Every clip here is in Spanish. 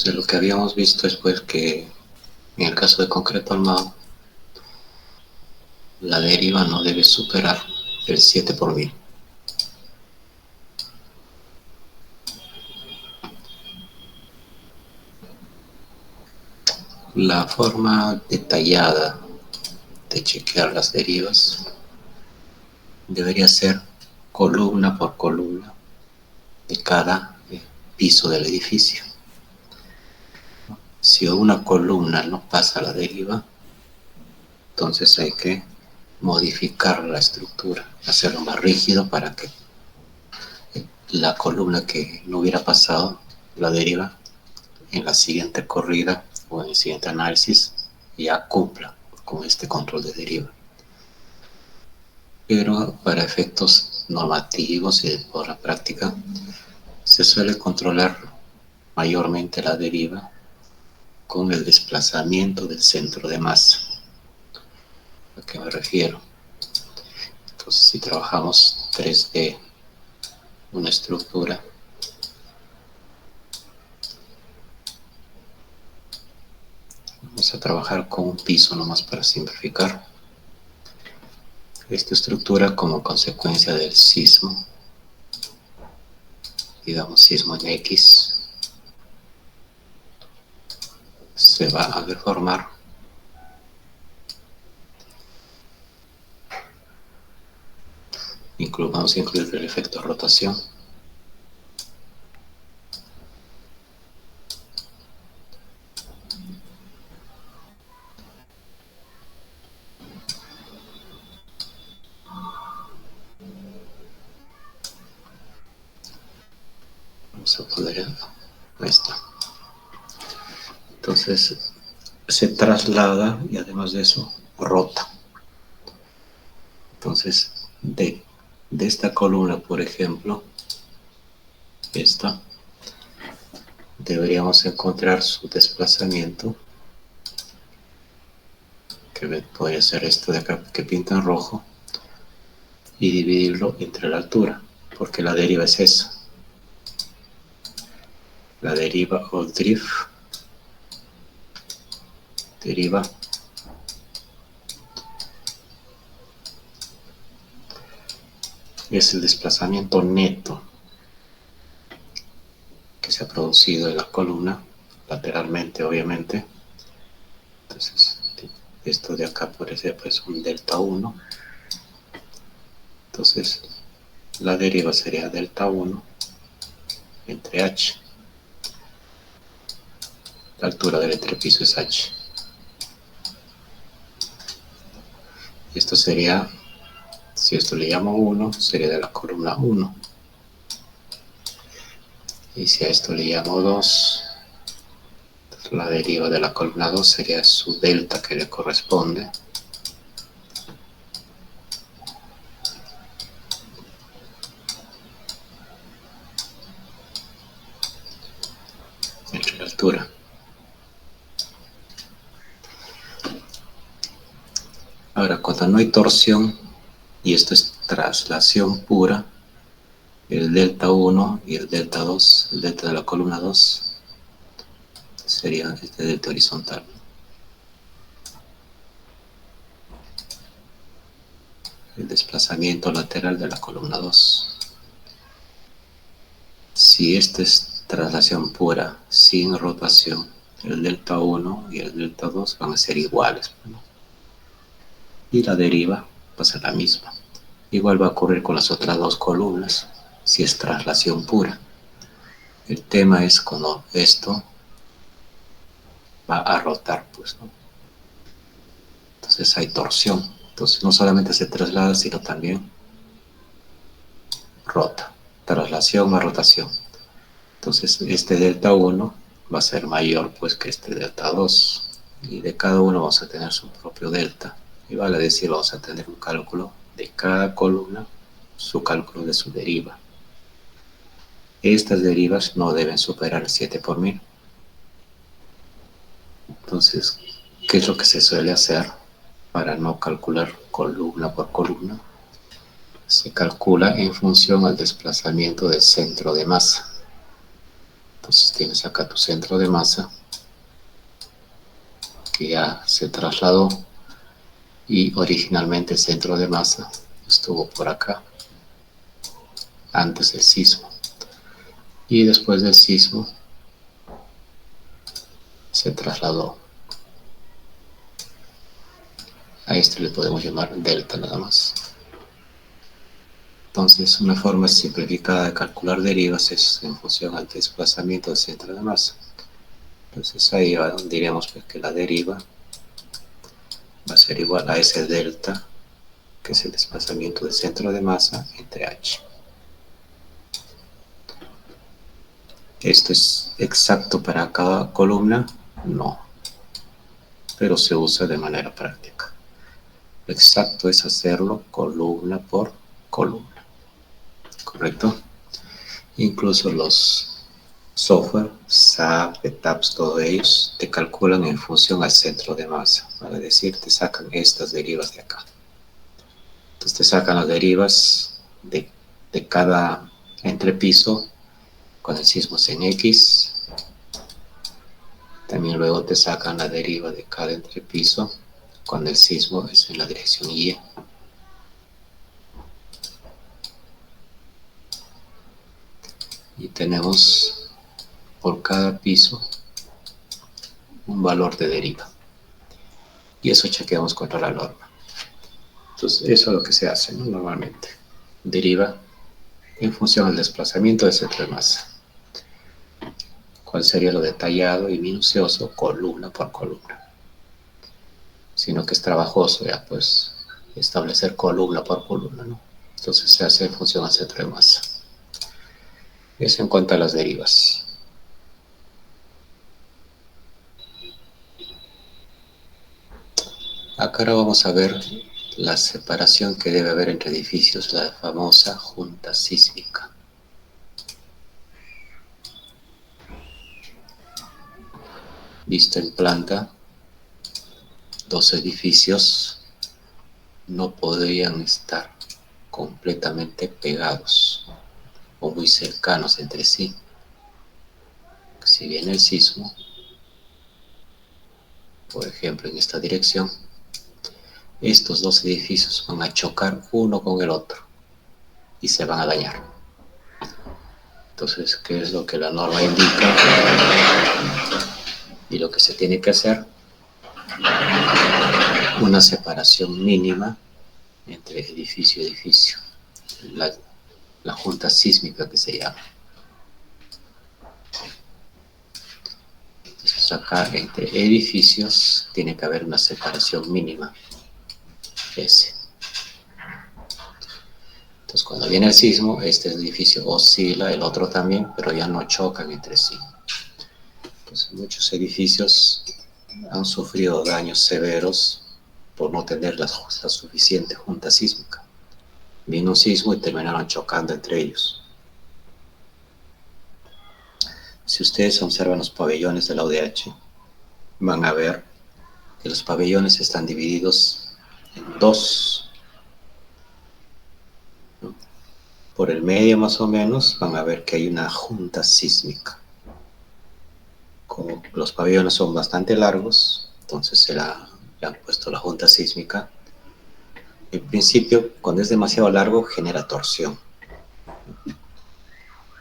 Entonces lo que habíamos visto es pues que en el caso de concreto armado, la deriva no debe superar el 7 por 1000. La forma detallada de chequear las derivas debería ser columna por columna de cada piso del edificio. Si una columna no pasa la deriva, entonces hay que modificar la estructura, hacerlo más rígido para que la columna que no hubiera pasado la deriva en la siguiente corrida o en el siguiente análisis ya cumpla con este control de deriva. Pero para efectos normativos y por la práctica se suele controlar mayormente la deriva con el desplazamiento del centro de masa. ¿A qué me refiero? Entonces, si trabajamos 3D, una estructura, vamos a trabajar con un piso nomás para simplificar. Esta estructura como consecuencia del sismo, digamos sismo en X, se va a deformar vamos a incluir el efecto rotación. Vamos a poner esto. Entonces se traslada y además de eso rota. Entonces de esta columna, por ejemplo, esta, deberíamos encontrar su desplazamiento, que podría ser esto de acá que pinta en rojo, y dividirlo entre la altura, porque la deriva es esa. La deriva o drift, deriva es el desplazamiento neto que se ha producido en la columna, lateralmente obviamente. Entonces esto de acá puede ser pues un delta 1. Entonces la deriva sería delta 1 entre h. La altura del entrepiso es h. Esto sería, si esto le llamo 1, sería de la columna 1. Y si a esto le llamo 2, la deriva de la columna 2 sería su delta que le corresponde. Entre la altura. Ahora, cuando no hay torsión, y esto es traslación pura, el delta 1 y el delta 2, el delta de la columna 2, sería este delta horizontal. El desplazamiento lateral de la columna 2. Si esta es traslación pura, sin rotación, el delta 1 y el delta 2 van a ser iguales, ¿no? Y la deriva va a ser la misma. Igual va a ocurrir con las otras dos columnas, si es traslación pura. El tema es cuando esto va a rotar, pues, ¿no? Entonces hay torsión. Entonces no solamente se traslada, sino también rota. Traslación más rotación. Entonces este delta 1 va a ser mayor pues que este delta 2. Y de cada uno vamos a tener su propio delta. Y vale decir, vamos a tener un cálculo de cada columna, su cálculo de su deriva. Estas derivas no deben superar el 7 por 1000. Entonces, ¿qué es lo que se suele hacer para no calcular columna por columna? Se calcula en función al desplazamiento del centro de masa. Entonces tienes acá tu centro de masa que ya se trasladó, y originalmente el centro de masa estuvo por acá antes del sismo, y después del sismo se trasladó. A esto le podemos llamar delta nada más. Entonces, una forma simplificada de calcular derivas es en función al desplazamiento del centro de masa. Entonces ahí diremos pues, que la deriva va a ser igual a ese delta, que es el desplazamiento del centro de masa, entre h. ¿Esto es exacto para cada columna? No, pero se usa de manera práctica. Lo exacto es hacerlo columna por columna, ¿correcto? Incluso los software, SAP, ETAPS, todos ellos te calculan en función al centro de masa. Para decir, te sacan estas derivas de acá. Entonces te sacan las derivas de cada entrepiso con el sismo en X. También luego te sacan la deriva de cada entrepiso cuando el sismo es en la dirección Y. Y tenemos por cada piso un valor de deriva. Y eso chequeamos contra la norma. Entonces eso es lo que se hace, ¿no? Normalmente. Deriva en función del desplazamiento del centro de masa. ¿Cuál sería lo detallado y minucioso? Columna por columna. Sino que es trabajoso ya, pues, establecer columna por columna, ¿no? Entonces se hace en función al centro de masa. Eso en cuanto a las derivas. Acá ahora vamos a ver la separación que debe haber entre edificios, la famosa junta sísmica. Visto en planta, dos edificios no podrían estar completamente pegados o muy cercanos entre sí. Si viene el sismo, por ejemplo en esta dirección, estos dos edificios van a chocar uno con el otro y se van a dañar. Entonces, ¿qué es lo que la norma indica? Y lo que se tiene que hacer, una separación mínima entre edificio y edificio, la junta sísmica que se llama. Entonces acá entre edificios tiene que haber una separación mínima, S. Entonces cuando viene el sismo, este edificio oscila, el otro también, pero ya no chocan entre sí. Entonces muchos edificios han sufrido daños severos por no tener la suficiente junta sísmica. Vino un sismo y terminaron chocando entre ellos. Si ustedes observan los pabellones de la UDH, van a ver que los pabellones están divididos en dos. Por el medio más o menos van a ver que hay una junta sísmica. Como los pabellones son bastante largos, entonces le han puesto la junta sísmica. En principio, cuando es demasiado largo, genera torsión.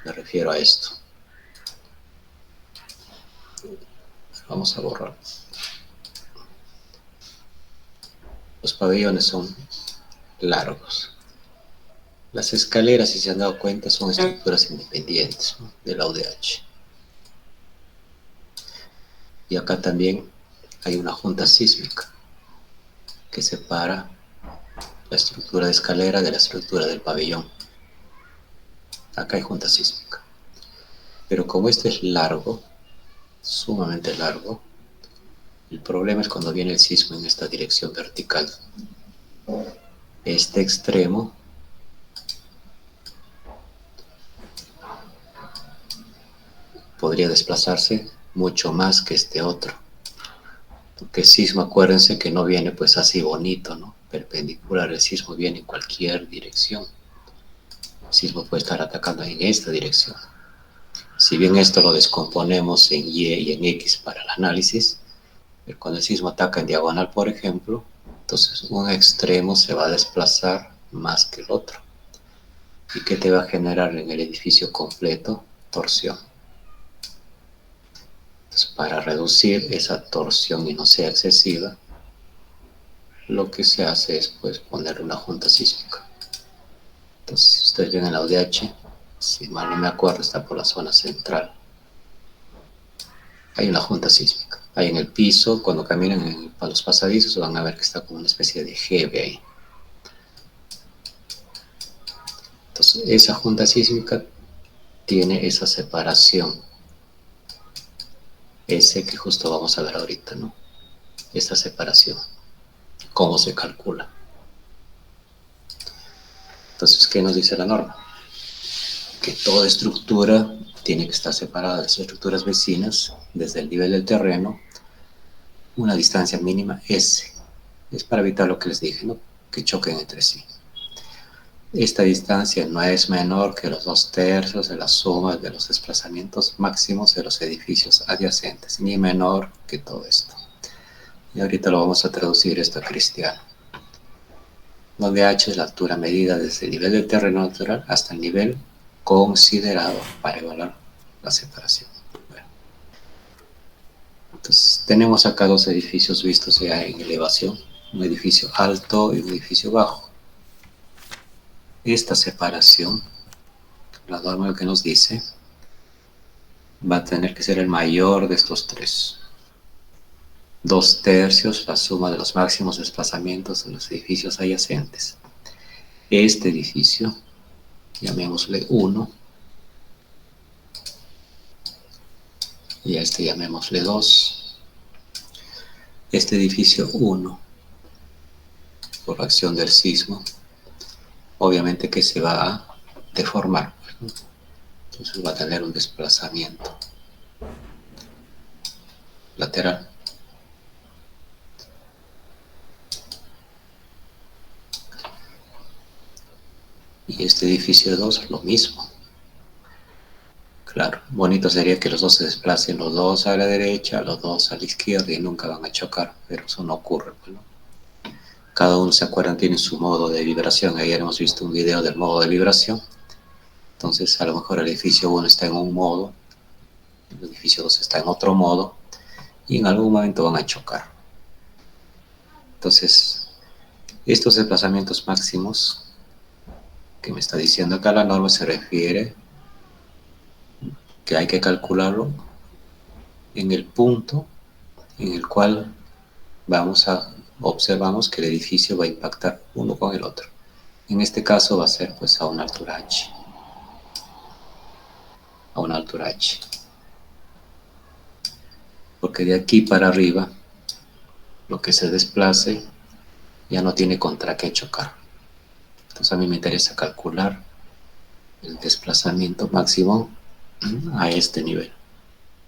Me refiero a esto. Vamos a borrar. Los pabellones son largos. Las escaleras, si se han dado cuenta, son estructuras independientes, ¿no?, de la UDH. Y acá también hay una junta sísmica que separa la estructura de escalera de la estructura del pabellón. Acá hay junta sísmica. Pero como este es largo, sumamente largo, el problema es cuando viene el sismo en esta dirección vertical. Este extremo podría desplazarse mucho más que este otro. Porque el sismo, acuérdense que no viene pues así bonito, ¿no?, perpendicular. El sismo viene en cualquier dirección. El sismo puede estar atacando en esta dirección. Si bien esto lo descomponemos en Y y en X para el análisis, cuando el sismo ataca en diagonal, por ejemplo, entonces un extremo se va a desplazar más que el otro. ¿Y qué te va a generar en el edificio completo? Torsión. Entonces, para reducir esa torsión y no sea excesiva, lo que se hace es pues poner una junta sísmica. Entonces, si ustedes ven en la UDH, si mal no me acuerdo, está por la zona central. Hay una junta sísmica. Ahí en el piso, cuando caminan por los pasadizos, van a ver que está como una especie de jeve ahí. Entonces, esa junta sísmica tiene esa separación. Ese que justo vamos a ver ahorita, ¿no? Esta separación. ¿Cómo se calcula? Entonces, ¿qué nos dice la norma? Que toda estructura tiene que estar separada de las estructuras vecinas desde el nivel del terreno una distancia mínima S. Es para evitar lo que les dije, ¿no? Que choquen entre sí. Esta distancia no es menor que los 2/3 de la suma de los desplazamientos máximos de los edificios adyacentes, ni menor que todo esto. Y ahorita lo vamos a traducir esto a cristiano, donde h es la altura medida desde el nivel del terreno natural hasta el nivel considerado para evaluar la separación. Bueno, entonces tenemos acá dos edificios vistos ya en elevación, un edificio alto y un edificio bajo. Esta separación, la norma que nos dice, va a tener que ser el mayor de estos tres. 2/3 la suma de los máximos desplazamientos de los edificios adyacentes. Este edificio, llamémosle 1, y a este llamémosle 2. Este edificio 1, por acción del sismo, obviamente que se va a deformar. Entonces va a tener un desplazamiento lateral. Y este edificio 2, lo mismo. Claro, bonito sería que los dos se desplacen, los dos a la derecha, los dos a la izquierda y nunca van a chocar, pero eso no ocurre, pues, ¿no? Cada uno, ¿se acuerdan? Tiene su modo de vibración. Ayer hemos visto un video del modo de vibración. Entonces, a lo mejor el edificio 1 está en un modo, el edificio 2 está en otro modo, y en algún momento van a chocar. Entonces, estos desplazamientos máximos que me está diciendo acá la norma se refiere que hay que calcularlo en el punto en el cual observamos que el edificio va a impactar uno con el otro. En este caso va a ser pues a una altura h. A una altura h. Porque de aquí para arriba, lo que se desplace ya no tiene contra qué chocar. Entonces a mí me interesa calcular el desplazamiento máximo a este nivel,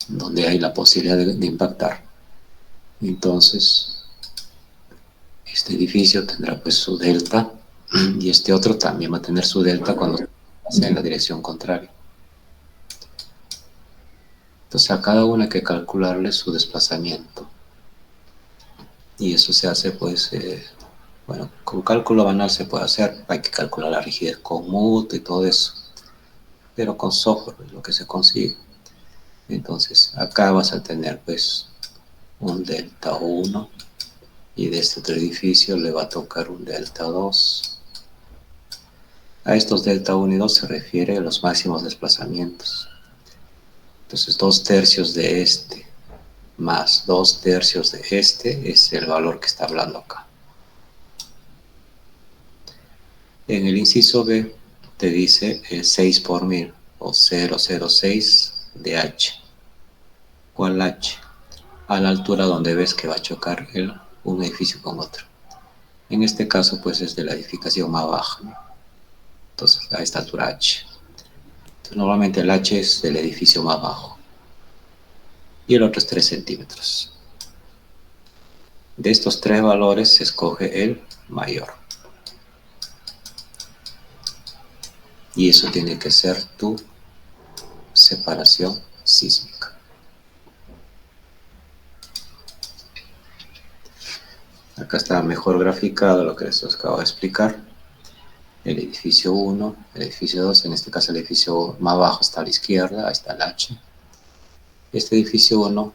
donde hay la posibilidad de impactar. Entonces, este edificio tendrá pues su delta, y este otro también va a tener su delta cuando se desplace en la dirección contraria. Entonces a cada uno hay que calcularle su desplazamiento. Y eso se hace pues, bueno, con cálculo banal se puede hacer, hay que calcular la rigidez con MUT y todo eso. Pero con software es lo que se consigue. Entonces acá vas a tener pues un delta 1 y de este otro edificio le va a tocar un delta 2. A estos delta 1 y 2 se refiere a los máximos desplazamientos. Entonces 2/3 de este más 2/3 de este es el valor que está hablando acá. En el inciso B te dice 6 por 1000 o 0,06 de h. ¿Cuál h? A la altura donde ves que va a chocar un edificio con otro. En este caso pues es de la edificación más baja, ¿no? Entonces a esta altura h. Entonces, normalmente el h es del edificio más bajo. Y el otro es 3 centímetros. De estos tres valores se escoge el mayor. Y eso tiene que ser tu separación sísmica. Acá está mejor graficado lo que les acabo de explicar. El edificio 1, el edificio 2, en este caso el edificio más abajo está a la izquierda, ahí está el H. Este edificio 1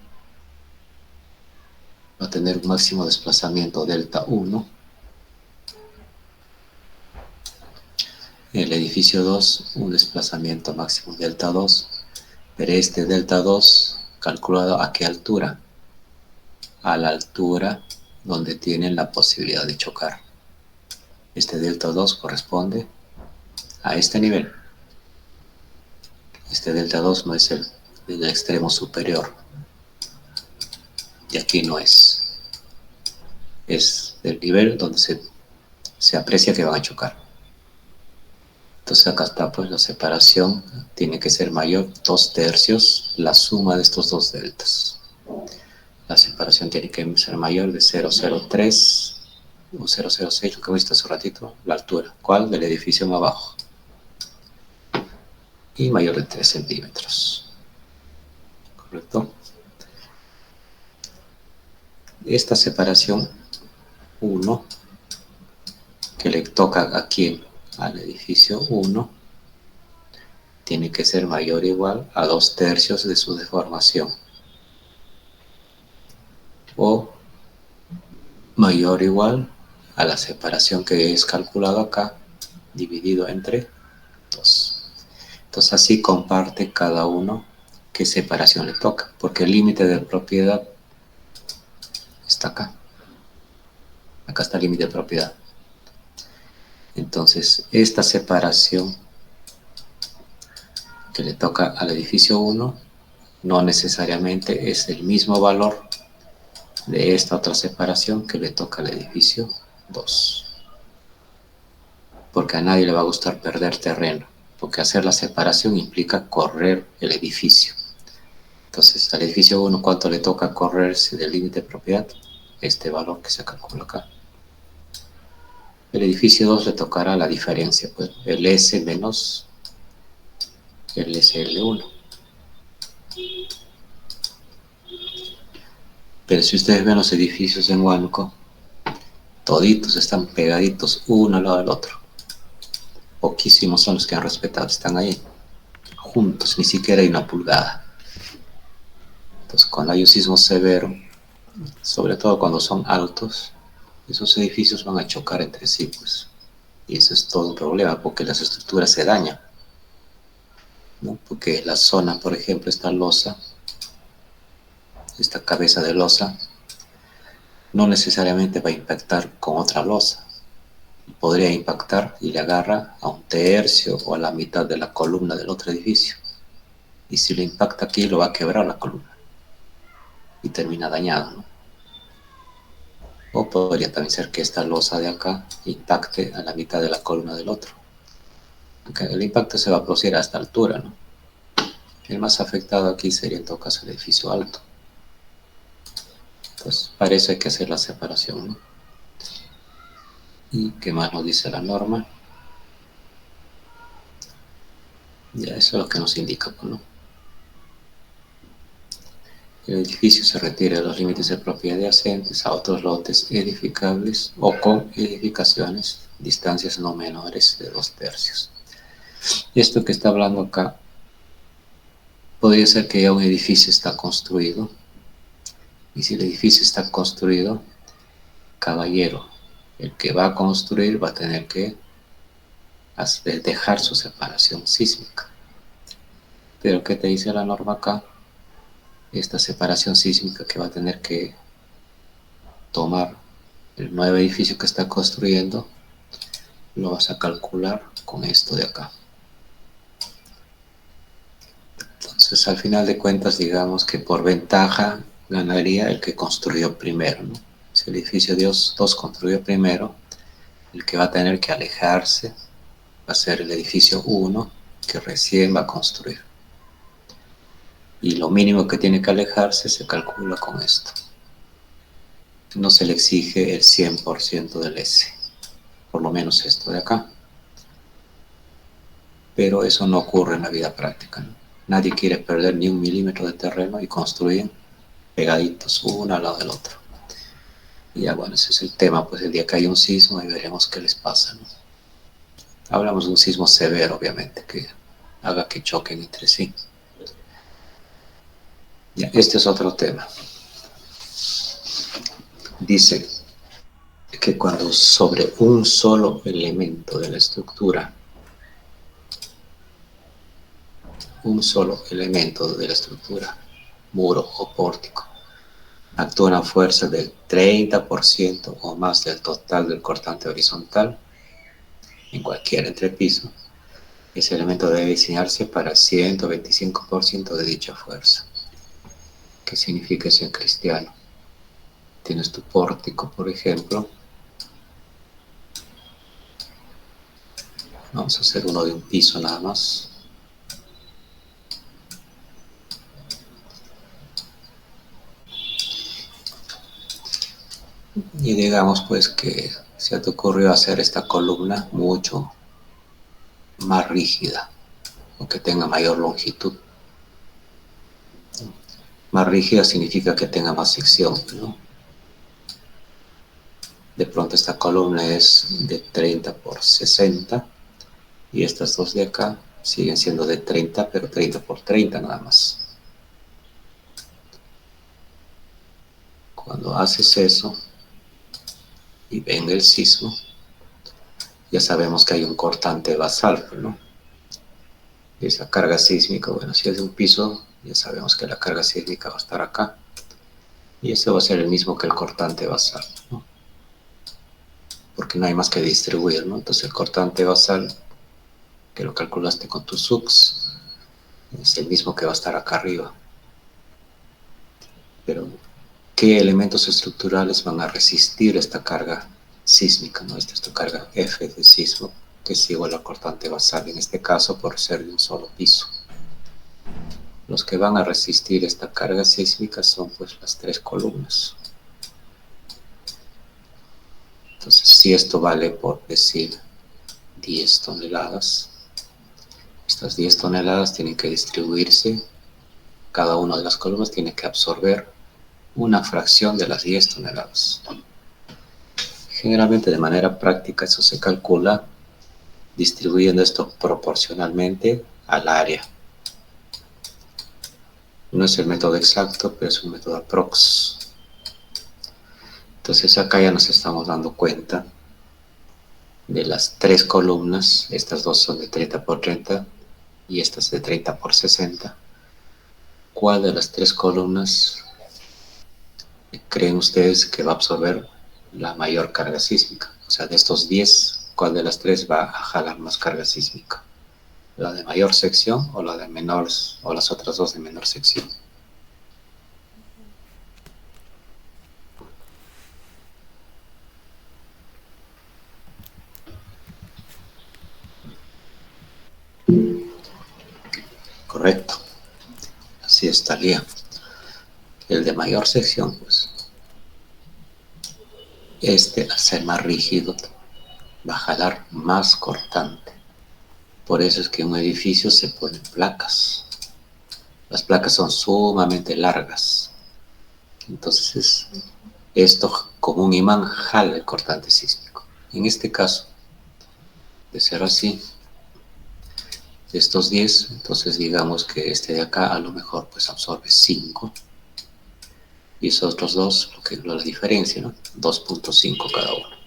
va a tener un máximo desplazamiento delta 1. El edificio 2, un desplazamiento máximo delta 2. Pero este delta 2, calculado a qué altura? A la altura donde tienen la posibilidad de chocar. Este delta 2 corresponde a este nivel. Este delta 2 no es el extremo superior. Y aquí no es. Es el nivel donde se aprecia que van a chocar. Entonces acá está, pues la separación tiene que ser mayor, 2/3, la suma de estos dos deltas. La separación tiene que ser mayor de 0,03 o 0,06, lo que hemos visto hace un ratito, la altura. ¿Cuál? Del edificio más abajo. Y mayor de 3 centímetros. ¿Correcto? Esta separación 1, que le toca aquí al edificio 1, tiene que ser mayor o igual a 2/3 de su deformación. O mayor o igual a la separación que es calculado acá, dividido entre 2. Entonces así comparte cada uno qué separación le toca, porque el límite de propiedad está acá. Acá está el límite de propiedad. Entonces esta separación que le toca al edificio 1 no necesariamente es el mismo valor de esta otra separación que le toca al edificio 2. Porque a nadie le va a gustar perder terreno, porque hacer la separación implica correr el edificio. Entonces al edificio 1, ¿cuánto le toca correrse del límite de propiedad? Este valor que se calcula acá. El edificio 2 le tocará la diferencia, pues el S menos el SL1. Pero si ustedes ven los edificios en Huánuco, toditos están pegaditos uno al lado del otro. Poquísimos son los que han respetado, están ahí, juntos, ni siquiera hay una pulgada. Entonces cuando hay un sismo severo, sobre todo cuando son altos, esos edificios van a chocar entre sí, pues. Y eso es todo un problema, porque las estructuras se dañan, ¿no? Porque la zona, por ejemplo, esta losa, esta cabeza de losa, no necesariamente va a impactar con otra losa. Podría impactar y le agarra a 1/3 o a la mitad de la columna del otro edificio. Y si le impacta aquí, lo va a quebrar la columna. Y termina dañado, ¿no? O podría también ser que esta losa de acá impacte a la mitad de la columna del otro. Aunque el impacto se va a producir a esta altura, ¿no? El más afectado aquí sería en todo caso el edificio alto. Entonces, para eso hay que hacer la separación, ¿no? ¿Y qué más nos dice la norma? Ya eso es lo que nos indica, ¿no? El edificio se retira de los límites de propiedad adyacentes a otros lotes edificables o con edificaciones, distancias no menores de 2/3. Esto que está hablando acá, podría ser que ya un edificio está construido. Y si el edificio está construido, caballero, el que va a construir va a tener que dejar su separación sísmica. Pero ¿qué te dice la norma acá? Esta separación sísmica que va a tener que tomar el nuevo edificio que está construyendo, lo vas a calcular con esto de acá. Entonces, al final de cuentas, digamos que por ventaja ganaría el que construyó primero, ¿no? Si el edificio 2 construyó primero, el que va a tener que alejarse va a ser el edificio 1, que recién va a construir. Y lo mínimo que tiene que alejarse se calcula con esto. No se le exige el 100% del S, por lo menos esto de acá. Pero eso no ocurre en la vida práctica, ¿no? Nadie quiere perder ni 1 milímetro de terreno y construyen pegaditos uno al lado del otro. Y ya bueno, ese es el tema, pues el día que haya un sismo y veremos qué les pasa, ¿no? Hablamos de un sismo severo, obviamente, que haga que choquen entre sí. Ya, este es otro tema. Dice que cuando sobre un solo elemento de la estructura, muro o pórtico, actúa una fuerza del 30% o más del total del cortante horizontal en cualquier entrepiso, ese elemento debe diseñarse para el 125% de dicha fuerza. ¿Qué significa eso en cristiano? Tienes tu pórtico, por ejemplo. Vamos a hacer uno de un piso nada más. Y digamos pues que se te ocurrió hacer esta columna mucho más rígida o que tenga mayor longitud. Más rígida significa que tenga más sección, ¿no? De pronto esta columna es de 30 por 60 y estas dos de acá siguen siendo de 30, pero 30 por 30 nada más. Cuando haces eso y venga el sismo, ya sabemos que hay un cortante basal, ¿no? Y esa carga sísmica, bueno, si es de un piso, ya sabemos que la carga sísmica va a estar acá. Y ese va a ser el mismo que el cortante basal, ¿no? Porque no hay más que distribuir, ¿no? Entonces el cortante basal, que lo calculaste con tus SUX, es el mismo que va a estar acá arriba. Pero, ¿qué elementos estructurales van a resistir esta carga sísmica, ¿no? Esta carga F de sismo, que es igual al cortante basal, en este caso por ser de un solo piso. Los que van a resistir esta carga sísmica son pues las 3 columnas. Entonces, si esto vale por decir 10 toneladas, estas 10 toneladas tienen que distribuirse, cada una de las columnas tiene que absorber una fracción de las 10 toneladas. Generalmente de manera práctica eso se calcula distribuyendo esto proporcionalmente al área. No es el método exacto, pero es un método aprox. Entonces acá ya nos estamos dando cuenta de las 3 columnas, estas dos son de 30 por 30 y estas de 30 por 60. ¿Cuál de las 3 columnas creen ustedes que va a absorber la mayor carga sísmica? O sea, de estos 10, ¿cuál de las 3 va a jalar más carga sísmica? ¿La de mayor sección o la de menor, o las otras dos de menor sección? Correcto, así estaría. El de mayor sección, pues, al ser más rígido, va a jalar más cortante. Por eso es que en un edificio se ponen placas. Las placas son sumamente largas. Entonces, esto como un imán jala el cortante sísmico. En este caso, de ser así, de estos 10, entonces digamos que este de acá a lo mejor pues absorbe 5 y esos otros dos, la diferencia, ¿no? 2.5 cada uno.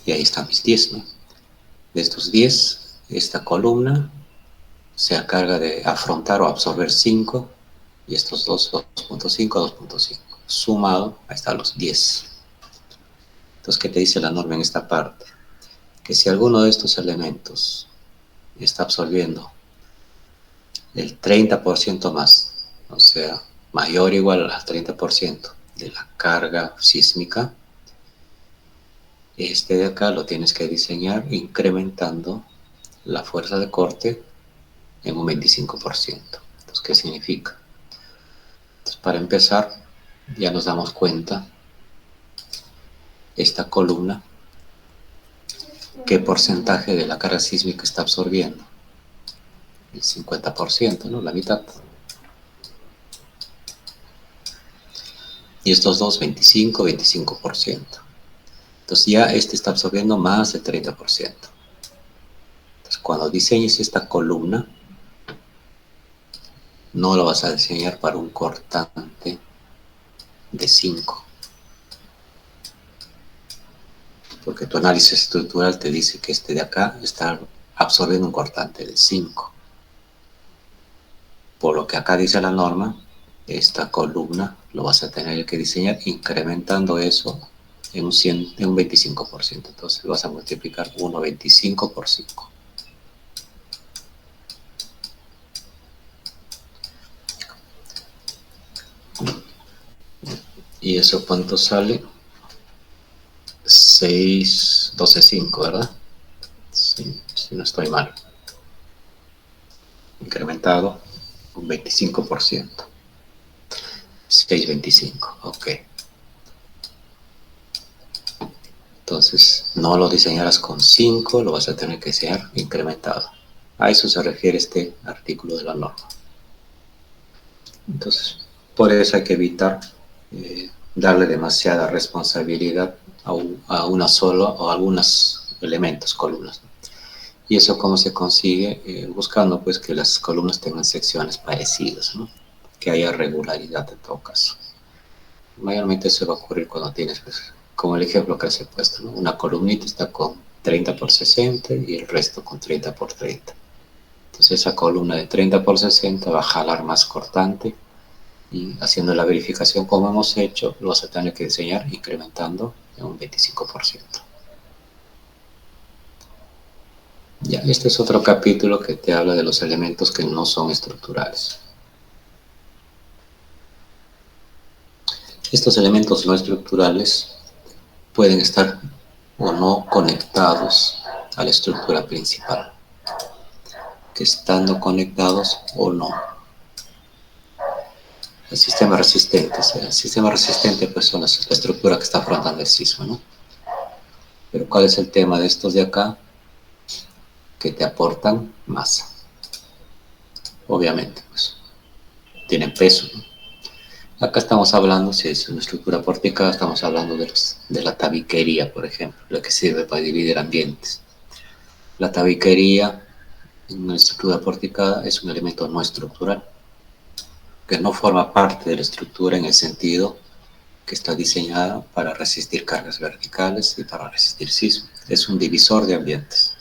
Y ahí están mis 10, ¿no? De estos 10, esta columna se encarga de afrontar o absorber 5 y estos dos, 2.5, 2.5. Sumado, ahí están los 10. Entonces, ¿qué te dice la norma en esta parte? Que si alguno de estos elementos está absorbiendo el 30% más, o sea, mayor o igual al 30% de la carga sísmica, este de acá lo tienes que diseñar incrementando la fuerza de corte en un 25%. Entonces, ¿qué significa? Entonces, para empezar, ya nos damos cuenta, esta columna ¿qué porcentaje de la carga sísmica está absorbiendo? El 50%, ¿no? La mitad. Y estos dos, 25, 25%. Entonces ya este está absorbiendo más del 30%. Entonces cuando diseñes esta columna, no lo vas a diseñar para un cortante de 5, porque tu análisis estructural te dice que este de acá está absorbiendo un cortante de 5. Por lo que acá dice la norma, esta columna lo vas a tener que diseñar incrementando eso en un 25%. Entonces vas a multiplicar 1,25 por 5. ¿Y eso cuánto sale? 6, 12,5, ¿verdad? Sí, si no estoy mal. Incrementado un 25%. 6,25, ok. Entonces, no lo diseñarás con 5, lo vas a tener que diseñar incrementado. A eso se refiere este artículo de la norma. Entonces, por eso hay que evitar darle demasiada responsabilidad a una sola o a algunos elementos, columnas, ¿no? Y eso cómo se consigue, buscando pues que las columnas tengan secciones parecidas, ¿no? Que haya regularidad en todo caso. Mayormente eso va a ocurrir cuando tienes, pues, como el ejemplo que les he puesto, ¿no? Una columnita está con 30 por 60 y el resto con 30 por 30. Entonces esa columna de 30 por 60 va a jalar más cortante, y haciendo la verificación como hemos hecho, lo vas a tener que diseñar incrementando en un 25%. Ya, este es otro capítulo que te habla de los elementos que no son estructurales. Estos elementos no estructurales pueden estar o no conectados a la estructura principal, que estando conectados o no. El sistema resistente, o sea, el sistema resistente pues son la estructura que está afrontando el sismo, ¿no? Pero ¿cuál es el tema de estos de acá? Que te aportan masa. Obviamente, pues, tienen peso, ¿no? Acá estamos hablando, si es una estructura porticada, estamos hablando de la tabiquería, por ejemplo, la que sirve para dividir ambientes. La tabiquería en una estructura porticada es un elemento no estructural, que no forma parte de la estructura en el sentido que está diseñada para resistir cargas verticales y para resistir sismos. Es un divisor de ambientes.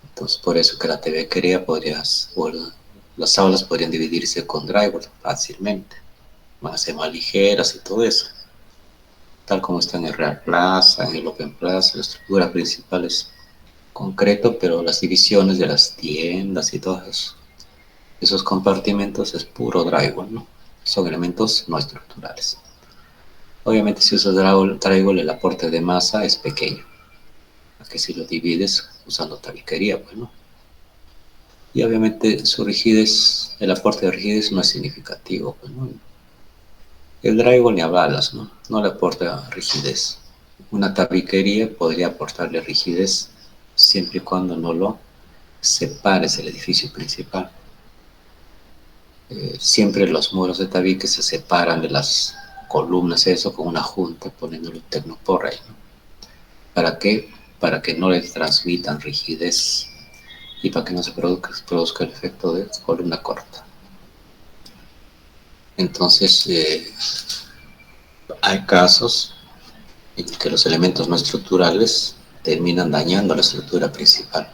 Entonces, por eso que la tabiquería las aulas podrían dividirse con drywall fácilmente, van a ser más ligeras y todo eso, tal como está en el Real Plaza, en el Open Plaza. La estructura principal es concreto, pero las divisiones de las tiendas y todos esos compartimentos es puro drywall, ¿no? Son elementos no estructurales. Obviamente si usas drywall el aporte de masa es pequeño, a que si lo divides usando tabiquería, pues, ¿no? Y obviamente su rigidez, el aporte de rigidez no es significativo, pues, ¿no? El drywall ni a balas, ¿no? No le aporta rigidez. Una tabiquería podría aportarle rigidez siempre y cuando no lo separes del edificio principal. Siempre los muros de tabique se separan de las columnas, eso con una junta, poniéndole un tecnopor ahí, ¿no? ¿Para qué? Para que no les transmitan rigidez y para que no se produzca el efecto de columna corta. Entonces, hay casos en que los elementos no estructurales terminan dañando la estructura principal.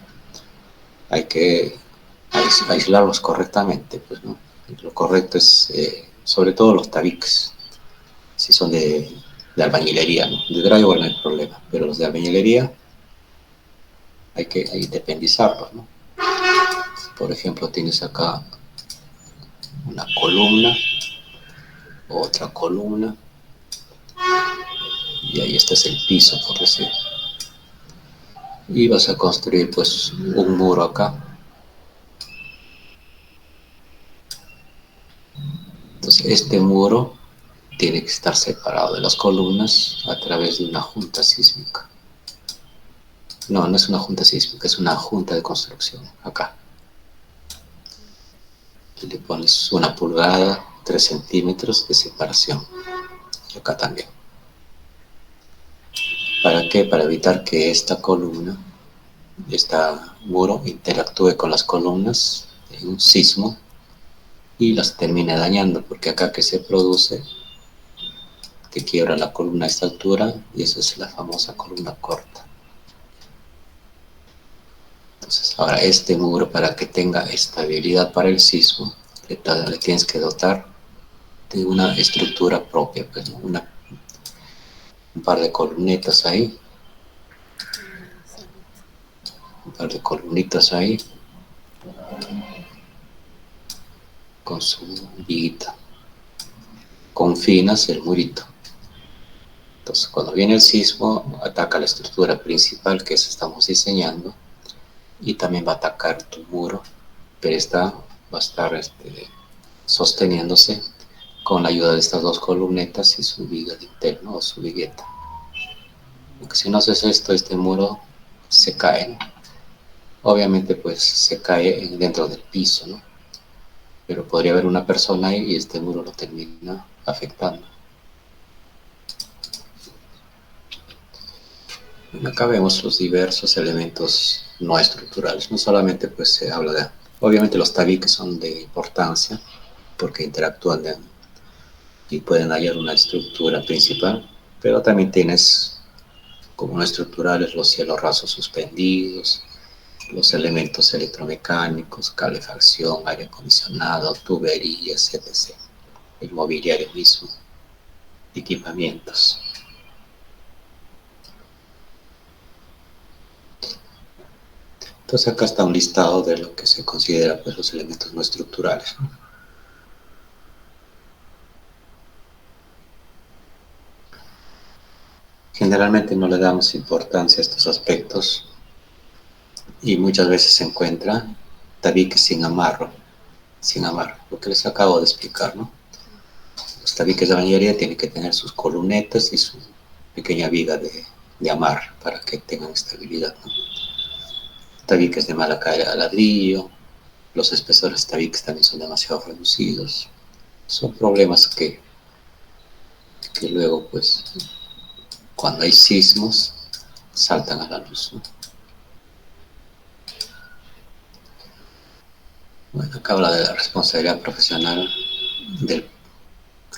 Hay que aislarlos correctamente, pues, ¿no? Lo correcto es, sobre todo los tabiques, si son de albañilería, ¿no? De drywall no hay problema, pero los de albañilería hay que independizarlos, ¿no? Por ejemplo, tienes acá una columna, otra columna, y ahí este es el piso, por decir. Y vas a construir pues un muro acá. Entonces este muro tiene que estar separado de las columnas a través de una junta sísmica. No, no es una junta sísmica, es una junta de construcción, acá. Y le pones 1 pulgada, 3 centímetros de separación. Y acá también. ¿Para qué? Para evitar que esta columna, este muro, interactúe con las columnas en un sismo y las termine dañando, porque acá que se produce, que quiebra la columna a esta altura, y esa es la famosa columna corta. Entonces, ahora este muro, para que tenga estabilidad para el sismo, le tienes que dotar de una estructura propia, pues, ¿no? Un par de columnitas ahí, un par de columnitas ahí, con su viguita. Confinas el murito. Entonces, cuando viene el sismo, ataca la estructura principal que estamos diseñando, y también va a atacar tu muro, pero esta va a estar sosteniéndose con la ayuda de estas dos columnetas y su viga de interno o su vigueta. Porque si no haces esto, este muro se cae, ¿no? Obviamente pues se cae dentro del piso, ¿no? Pero podría haber una persona ahí y este muro lo termina afectando. Acá vemos los diversos elementos no estructurales. No solamente pues se habla de... Obviamente los tabiques son de importancia porque interactúan y pueden hallar una estructura principal, pero también tienes como no estructurales los cielos rasos suspendidos, los elementos electromecánicos, calefacción, aire acondicionado, tuberías, etc. El mobiliario mismo, equipamientos. Entonces acá está un listado de lo que se considera pues, los elementos no estructurales, ¿no? Generalmente no le damos importancia a estos aspectos y muchas veces se encuentra tabiques sin amarro, lo que les acabo de explicar, ¿no? Los tabiques de bañería tienen que tener sus columnetas y su pequeña viga de amarre para que tengan estabilidad, ¿no? Tabiques de mala calidad, ladrillo, los espesores tabiques también son demasiado reducidos. Son problemas que luego, pues, cuando hay sismos, saltan a la luz, ¿no? Bueno, acá habla de la responsabilidad profesional del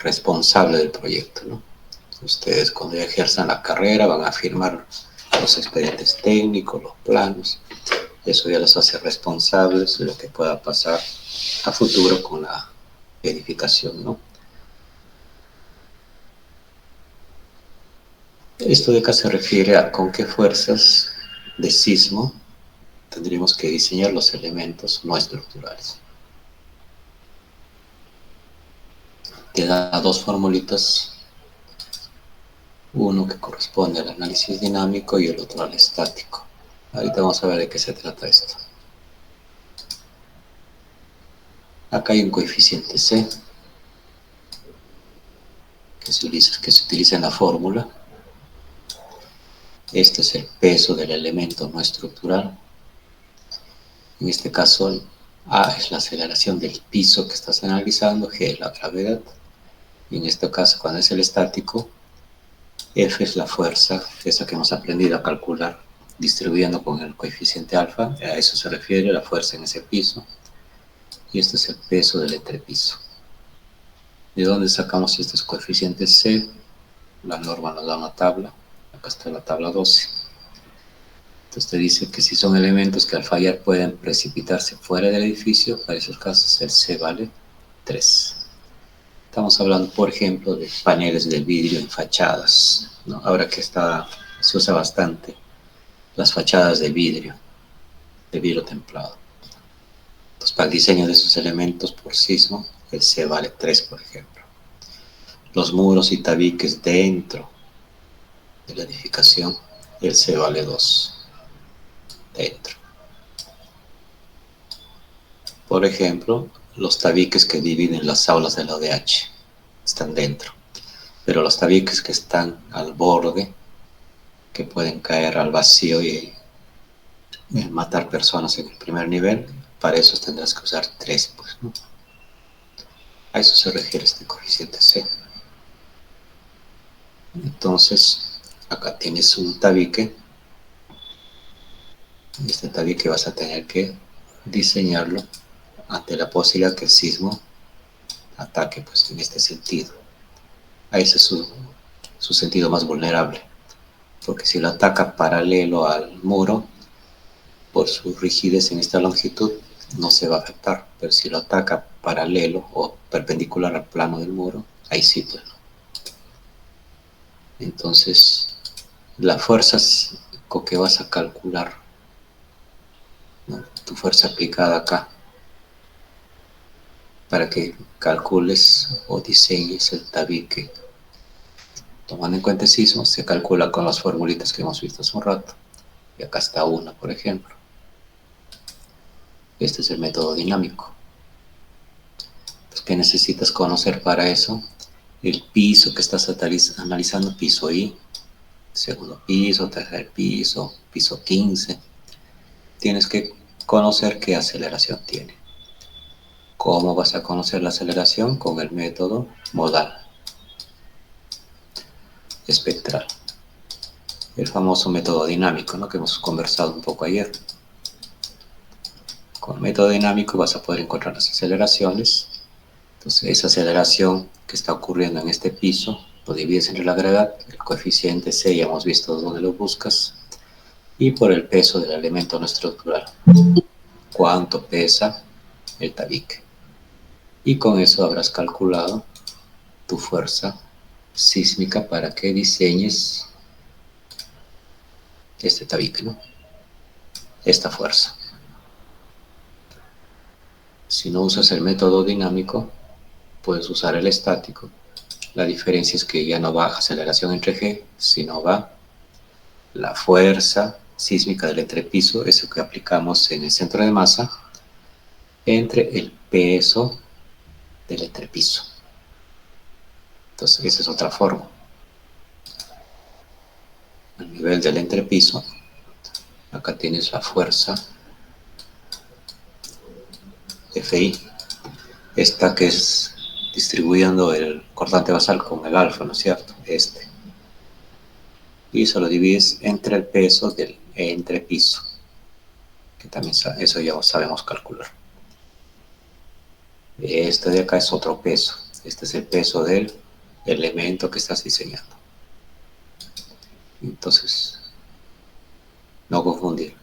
responsable del proyecto, ¿no? Ustedes cuando ya ejerzan la carrera van a firmar los expedientes técnicos, los planos. Eso ya los hace responsables de lo que pueda pasar a futuro con la edificación, ¿no? Esto de acá se refiere a con qué fuerzas de sismo tendríamos que diseñar los elementos no estructurales. Te da dos formulitas, uno que corresponde al análisis dinámico y el otro al estático. Ahorita vamos a ver de qué se trata esto. Acá hay un coeficiente C que se utiliza en la fórmula. Este es el peso del elemento no estructural. En este caso, A es la aceleración del piso que estás analizando, G es la gravedad. Y en este caso, cuando es el estático, F es la fuerza, esa que hemos aprendido a calcular distribuyendo con el coeficiente alfa. A eso se refiere la fuerza en ese piso. Y este es el peso del entrepiso. ¿De dónde sacamos estos coeficientes C? La norma nos da una tabla. Acá está la tabla 12. Entonces te dice que si son elementos que al fallar pueden precipitarse fuera del edificio, para esos casos el C vale 3. Estamos hablando, por ejemplo, de paneles de vidrio en fachadas, ¿no? Ahora que se usa bastante las fachadas de vidrio templado. Entonces, para el diseño de esos elementos por sismo, el C vale 3, por ejemplo. Los muros y tabiques dentro de la edificación, el C vale 2. Dentro. Por ejemplo, los tabiques que dividen las aulas de la ODH están dentro, pero los tabiques que están al borde, que pueden caer al vacío y matar personas en el primer nivel. Para eso tendrás que usar 3, pues, ¿no? A eso se refiere este coeficiente C. Entonces, acá tienes un tabique. Este tabique vas a tener que diseñarlo ante la posibilidad que el sismo ataque, pues, en este sentido. A ese es su sentido más vulnerable. Porque si lo ataca paralelo al muro, por su rigidez en esta longitud, no se va a afectar. Pero si lo ataca paralelo o perpendicular al plano del muro, ahí sí, pues. Entonces, las fuerzas con que vas a calcular, ¿no?, tu fuerza aplicada acá, para que calcules o diseñes el tabique, tomando en cuenta el sismo, se calcula con las formulitas que hemos visto hace un rato. Y acá está una, por ejemplo. Este es el método dinámico. Pues, ¿qué necesitas conocer para eso? El piso que estás analizando, piso I, segundo piso, tercer piso, piso 15. Tienes que conocer qué aceleración tiene. ¿Cómo vas a conocer la aceleración? Con el método modal espectral. El famoso método dinámico, ¿no?, que hemos conversado un poco ayer. Con el método dinámico vas a poder encontrar las aceleraciones. Entonces, esa aceleración que está ocurriendo en este piso, lo divides entre la gravedad, el coeficiente C, ya hemos visto dónde lo buscas, y por el peso del elemento no estructural. ¿Cuánto pesa el tabique? Y con eso habrás calculado tu fuerza sísmica para que diseñes este tabique, ¿no?, esta fuerza. Si no usas el método dinámico, puedes usar el estático. La diferencia es que ya no va aceleración entre G, sino va la fuerza sísmica del entrepiso, eso que aplicamos en el centro de masa, entre el peso del entrepiso. Entonces, esa es otra forma. A nivel del entrepiso, acá tienes la fuerza Fi, esta que es distribuyendo el cortante basal con el alfa, ¿no es cierto? Y eso lo divides entre el peso del entrepiso, que también eso ya sabemos calcular. Este de acá es otro peso. Este es el peso del elemento que estás diseñando. Entonces, no confundir.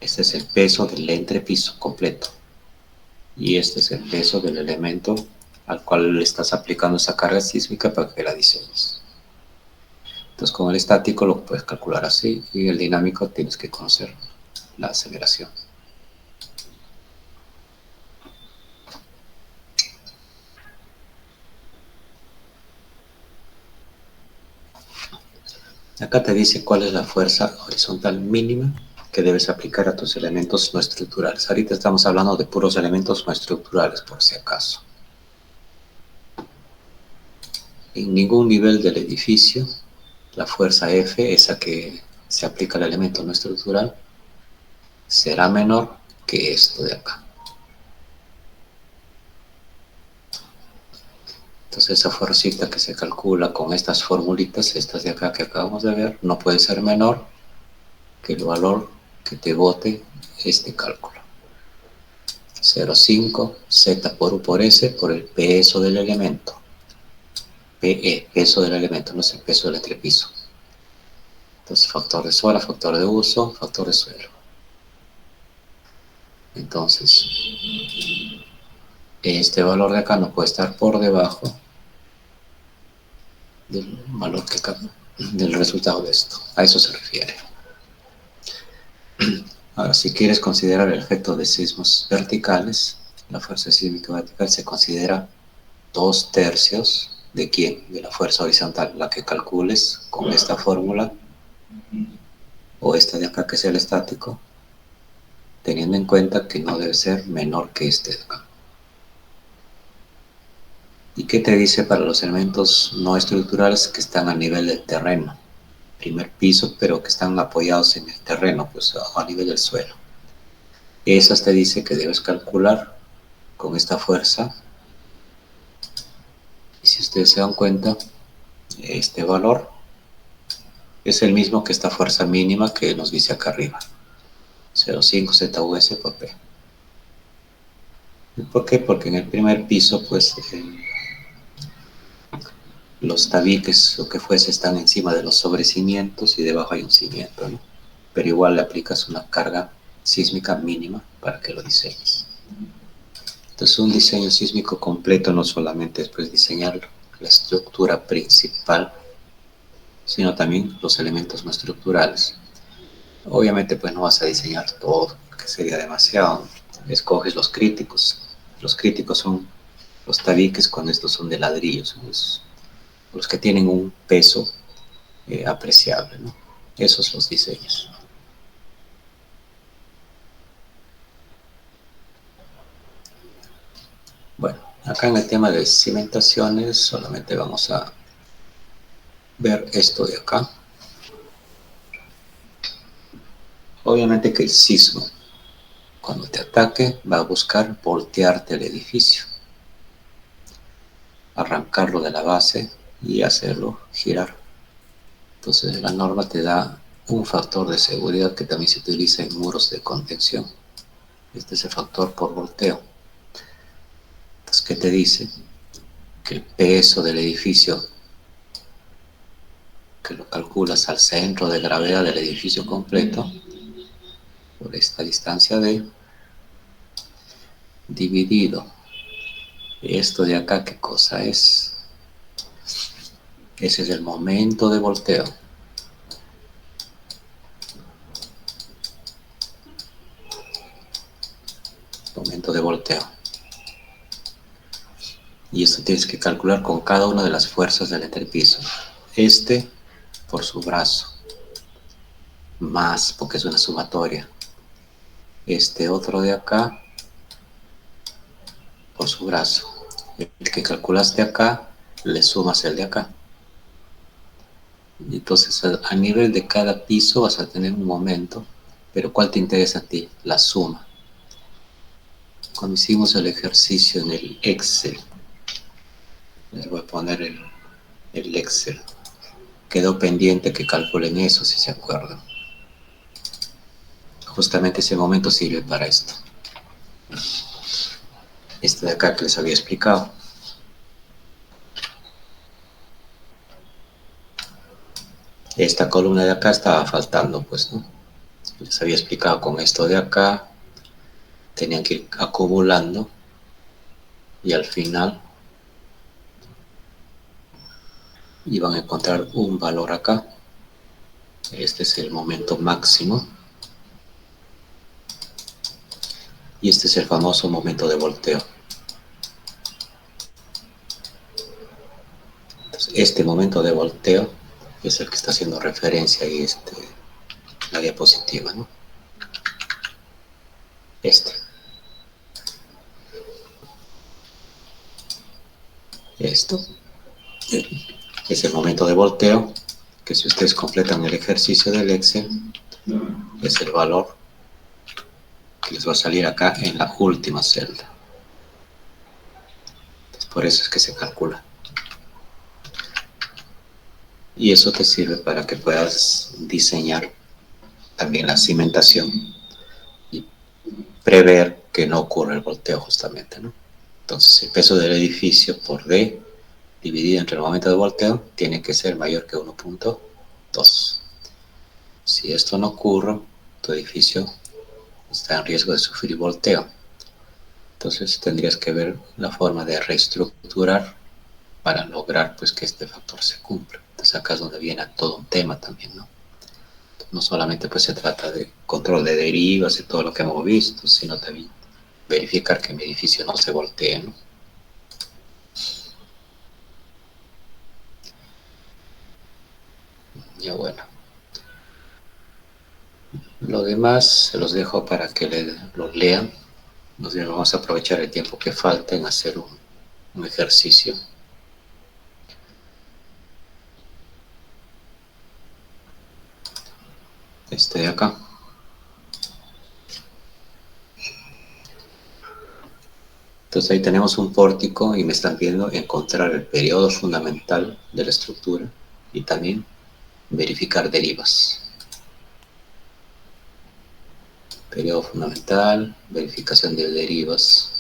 Este es el peso del entrepiso completo. Y este es el peso del elemento al cual le estás aplicando esa carga sísmica para que la diseñes. Entonces, con el estático lo puedes calcular así, y el dinámico tienes que conocer la aceleración. Acá te dice cuál es la fuerza horizontal mínima que debes aplicar a tus elementos no estructurales. Ahorita estamos hablando de puros elementos no estructurales, por si acaso. En ningún nivel del edificio, la fuerza F, esa que se aplica al elemento no estructural, será menor que esto de acá. Entonces, esa fuercita que se calcula con estas formulitas, estas de acá que acabamos de ver, no puede ser menor que el valor que te bote este cálculo. 0,5 Z por U por S por el peso del elemento. PE, peso del elemento, no es el peso del entrepiso. Entonces, factor de sola, factor de uso, factor de suelo. Entonces, este valor de acá no puede estar por debajo del valor que acá, del resultado de esto. A eso se refiere. Ahora, si quieres considerar el efecto de sismos verticales, la fuerza sísmica vertical se considera 2/3 de ¿quién? De la fuerza horizontal, la que calcules con esta fórmula, o esta de acá que es el estático, teniendo en cuenta que no debe ser menor que este de acá. ¿Y qué te dice para los elementos no estructurales que están a nivel del terreno? primer piso, pero que están apoyados en el terreno, pues a nivel del suelo. Esas te dice que debes calcular con esta fuerza. Y si ustedes se dan cuenta, este valor es el mismo que esta fuerza mínima que nos dice acá arriba, 0,5 ZUS por P. ¿Por qué? Porque en el primer piso, pues, los tabiques o que fuese están encima de los sobrecimientos y debajo hay un cimiento, ¿no? Pero igual le aplicas una carga sísmica mínima para que lo diseñes. Entonces, un diseño sísmico completo no solamente es pues diseñar la estructura principal, sino también los elementos no estructurales. Obviamente pues no vas a diseñar todo, porque sería demasiado. Escoges los críticos. Los críticos son los tabiques cuando estos son de ladrillos, los que tienen un peso apreciable, ¿no? Esos son los diseños. Bueno, acá en el tema de cimentaciones solamente vamos a ver esto de acá. Obviamente que el sismo, cuando te ataque, va a buscar voltearte el edificio, arrancarlo de la base y hacerlo girar. Entonces la norma te da un factor de seguridad que también se utiliza en muros de contención. Este es el factor por volteo. Entonces, ¿qué te dice? Que el peso del edificio, que lo calculas al centro de gravedad del edificio completo, por esta distancia D, dividido. Esto de acá, ¿qué cosa es? Ese es el momento de volteo. Momento de volteo. Y esto tienes que calcular con cada una de las fuerzas del entrepiso. Este por su brazo, más porque es una sumatoria. Este otro de acá por su brazo. El que calculaste acá, le sumas el de acá. Entonces, a nivel de cada piso vas a tener un momento, pero ¿cuál te interesa a ti? La suma. Cuando hicimos el ejercicio en el Excel, les voy a poner el Excel, quedó pendiente que calculen eso, si se acuerdan. Justamente ese momento sirve para esto. Este de acá que les había explicado. Esta columna de acá estaba faltando, pues, ¿no? Les había explicado con esto de acá, tenían que ir acumulando y al final iban a encontrar un valor acá. Este es el momento máximo y este es el famoso momento de volteo. Entonces, este momento de volteo es el que está haciendo referencia ahí la diapositiva, ¿no? Esto es el momento de volteo, que si ustedes completan el ejercicio del Excel, es el valor que les va a salir acá en la última celda. Entonces, por eso es que se calcula. Y eso te sirve para que puedas diseñar también la cimentación y prever que no ocurra el volteo justamente, ¿no? Entonces el peso del edificio por D dividido entre el momento de volteo tiene que ser mayor que 1.2. Si esto no ocurre, tu edificio está en riesgo de sufrir volteo. Entonces tendrías que ver la forma de reestructurar para lograr pues que este factor se cumpla. Entonces acá es donde viene todo un tema también, ¿no? No solamente pues se trata de control de derivas y todo lo que hemos visto, sino también verificar que mi edificio no se voltee, ¿no? Ya bueno. Lo demás se los dejo para que lo lean. Vamos a aprovechar el tiempo que falta en hacer un ejercicio. este de acá. Entonces ahí tenemos un pórtico y me están pidiendo encontrar el periodo fundamental de la estructura y también verificar derivas. Periodo fundamental, verificación de derivas.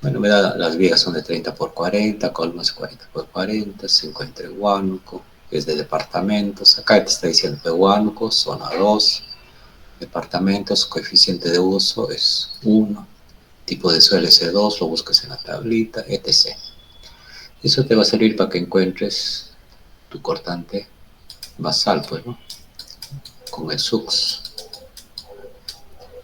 Bueno, me da, las vigas son de 30 por 40, colmas 40 por 40, se encuentra en Huánuco, es de departamentos. Acá te está diciendo que Huánuco, zona 2, departamentos, coeficiente de uso es 1, tipo de suelo S2, lo buscas en la tablita, etc. Eso te va a servir para que encuentres tu cortante basal, pues, ¿no? Con el SUX.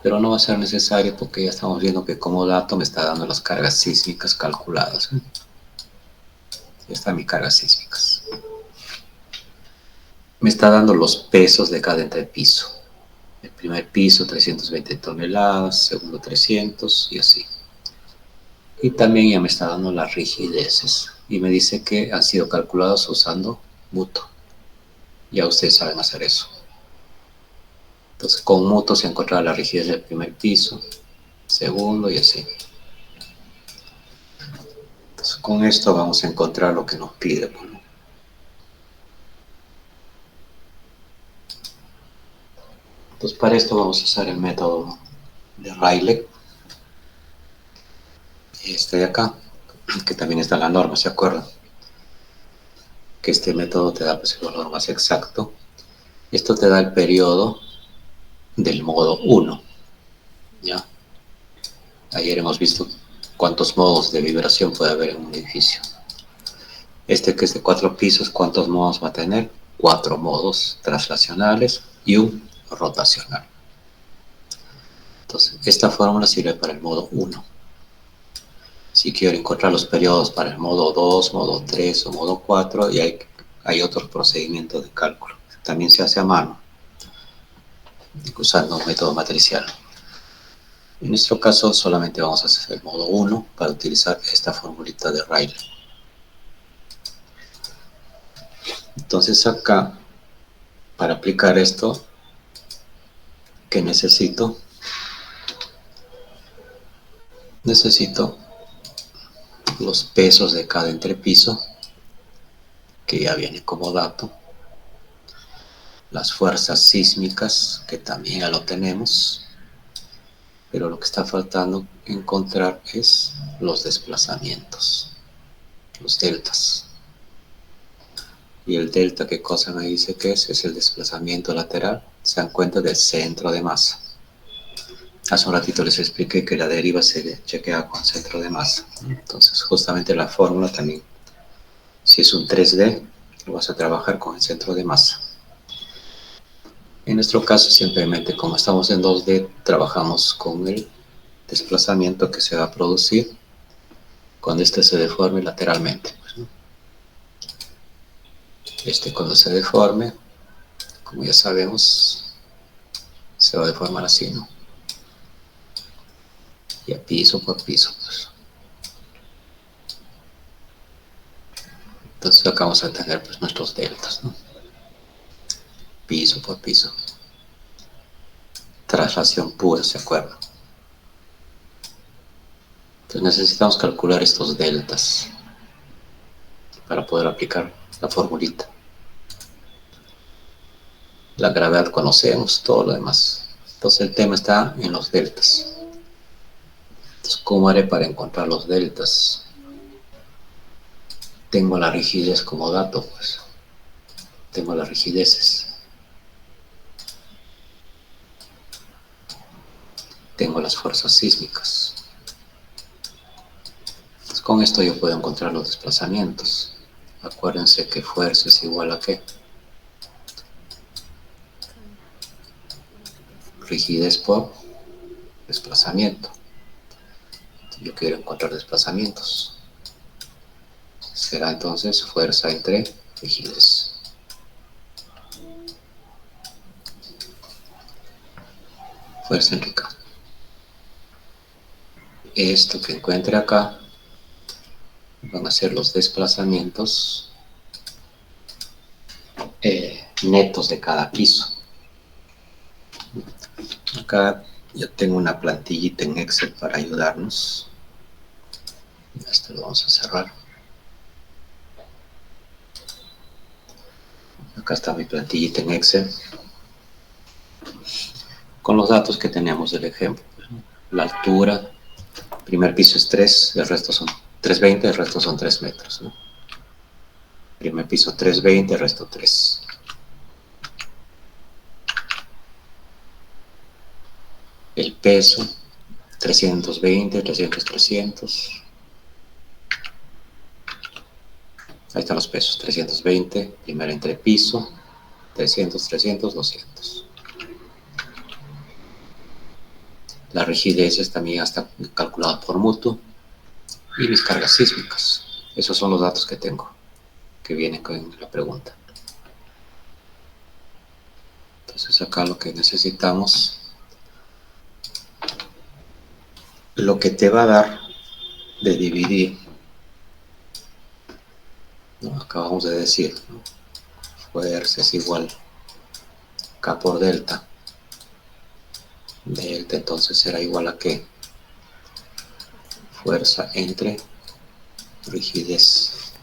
Pero no va a ser necesario porque ya estamos viendo que como dato me está dando las cargas sísmicas calculadas. Ya están mis cargas sísmicas. Me está dando los pesos de cada entrepiso. El primer piso 320 toneladas, segundo 300 y así. Y también ya me está dando las rigideces. Y me dice que han sido calculados usando Muto. Ya ustedes saben hacer eso. Entonces con Muto se encuentra la rigidez del primer piso, segundo y así. Entonces con esto vamos a encontrar lo que nos pide. Bueno. Entonces para esto vamos a usar el método de Rayleigh. Este de acá, que también está en la norma, ¿se acuerdan? Que este método te da pues, el valor más exacto. Esto te da el periodo del modo 1. ¿Ya? Ayer hemos visto cuántos modos de vibración puede haber en un edificio. Este que es de 4 pisos, ¿cuántos modos va a tener? 4 modos traslacionales y un rotacional. Entonces, esta fórmula sirve para el modo 1. Si quiero encontrar los periodos para el modo 2, modo 3 o modo 4, y hay otros procedimientos de cálculo. También se hace a mano, usando un método matricial. En nuestro caso solamente vamos a hacer el modo 1 para utilizar esta formulita de Rayleigh. Entonces acá, para aplicar esto, ¿qué necesito? Necesito los pesos de cada entrepiso, que ya viene como dato, las fuerzas sísmicas, que también ya lo tenemos, pero lo que está faltando encontrar es los desplazamientos, los deltas. Y el delta, ¿qué cosa me dice que es? Es el desplazamiento lateral, se dan cuenta del centro de masa. Hace un ratito les expliqué que la deriva se chequea con centro de masa. Entonces, justamente la fórmula también, si es un 3D, lo vas a trabajar con el centro de masa. En nuestro caso, simplemente como estamos en 2D, trabajamos con el desplazamiento que se va a producir cuando este se deforme lateralmente. Este cuando se deforme, como ya sabemos, se va a deformar así, ¿no? Y a piso por piso, pues. Entonces acá vamos a tener pues, nuestros deltas, ¿no? Piso por piso. Traslación pura, ¿se acuerdan? Entonces necesitamos calcular estos deltas para poder aplicar la formulita. La gravedad conocemos, todo lo demás. Entonces el tema está en los deltas. Entonces, ¿cómo haré para encontrar los deltas? Tengo la rigidez como dato, pues. Tengo las rigideces. Tengo las fuerzas sísmicas. Entonces, con esto yo puedo encontrar los desplazamientos. Acuérdense que fuerza es igual a ¿qué? Rigidez por desplazamiento. Yo quiero encontrar desplazamientos. Será entonces fuerza entre rigidez. Fuerza entre K. Esto que encuentre acá van a ser los desplazamientos netos de cada piso. Acá ya tengo una plantillita en Excel para ayudarnos. Esto lo vamos a cerrar. Acá está mi plantillita en Excel con los datos que tenemos del ejemplo. La altura, primer piso es 3, el resto son 320, el resto son 3 metros, ¿no? Primer piso 320, el resto 3. El peso, 320, 300, 300. Ahí están los pesos, 320, primer entrepiso, 300, 300, 200. La rigidez también está calculada por mutuo. Y mis cargas sísmicas. Esos son los datos que tengo, que vienen con la pregunta. Entonces acá lo que necesitamos, lo que te va a dar de dividir, ¿no? Acabamos de decir, ¿no? Fuerza es igual K por delta. Delta entonces será igual a ¿qué? Fuerza entre rigidez.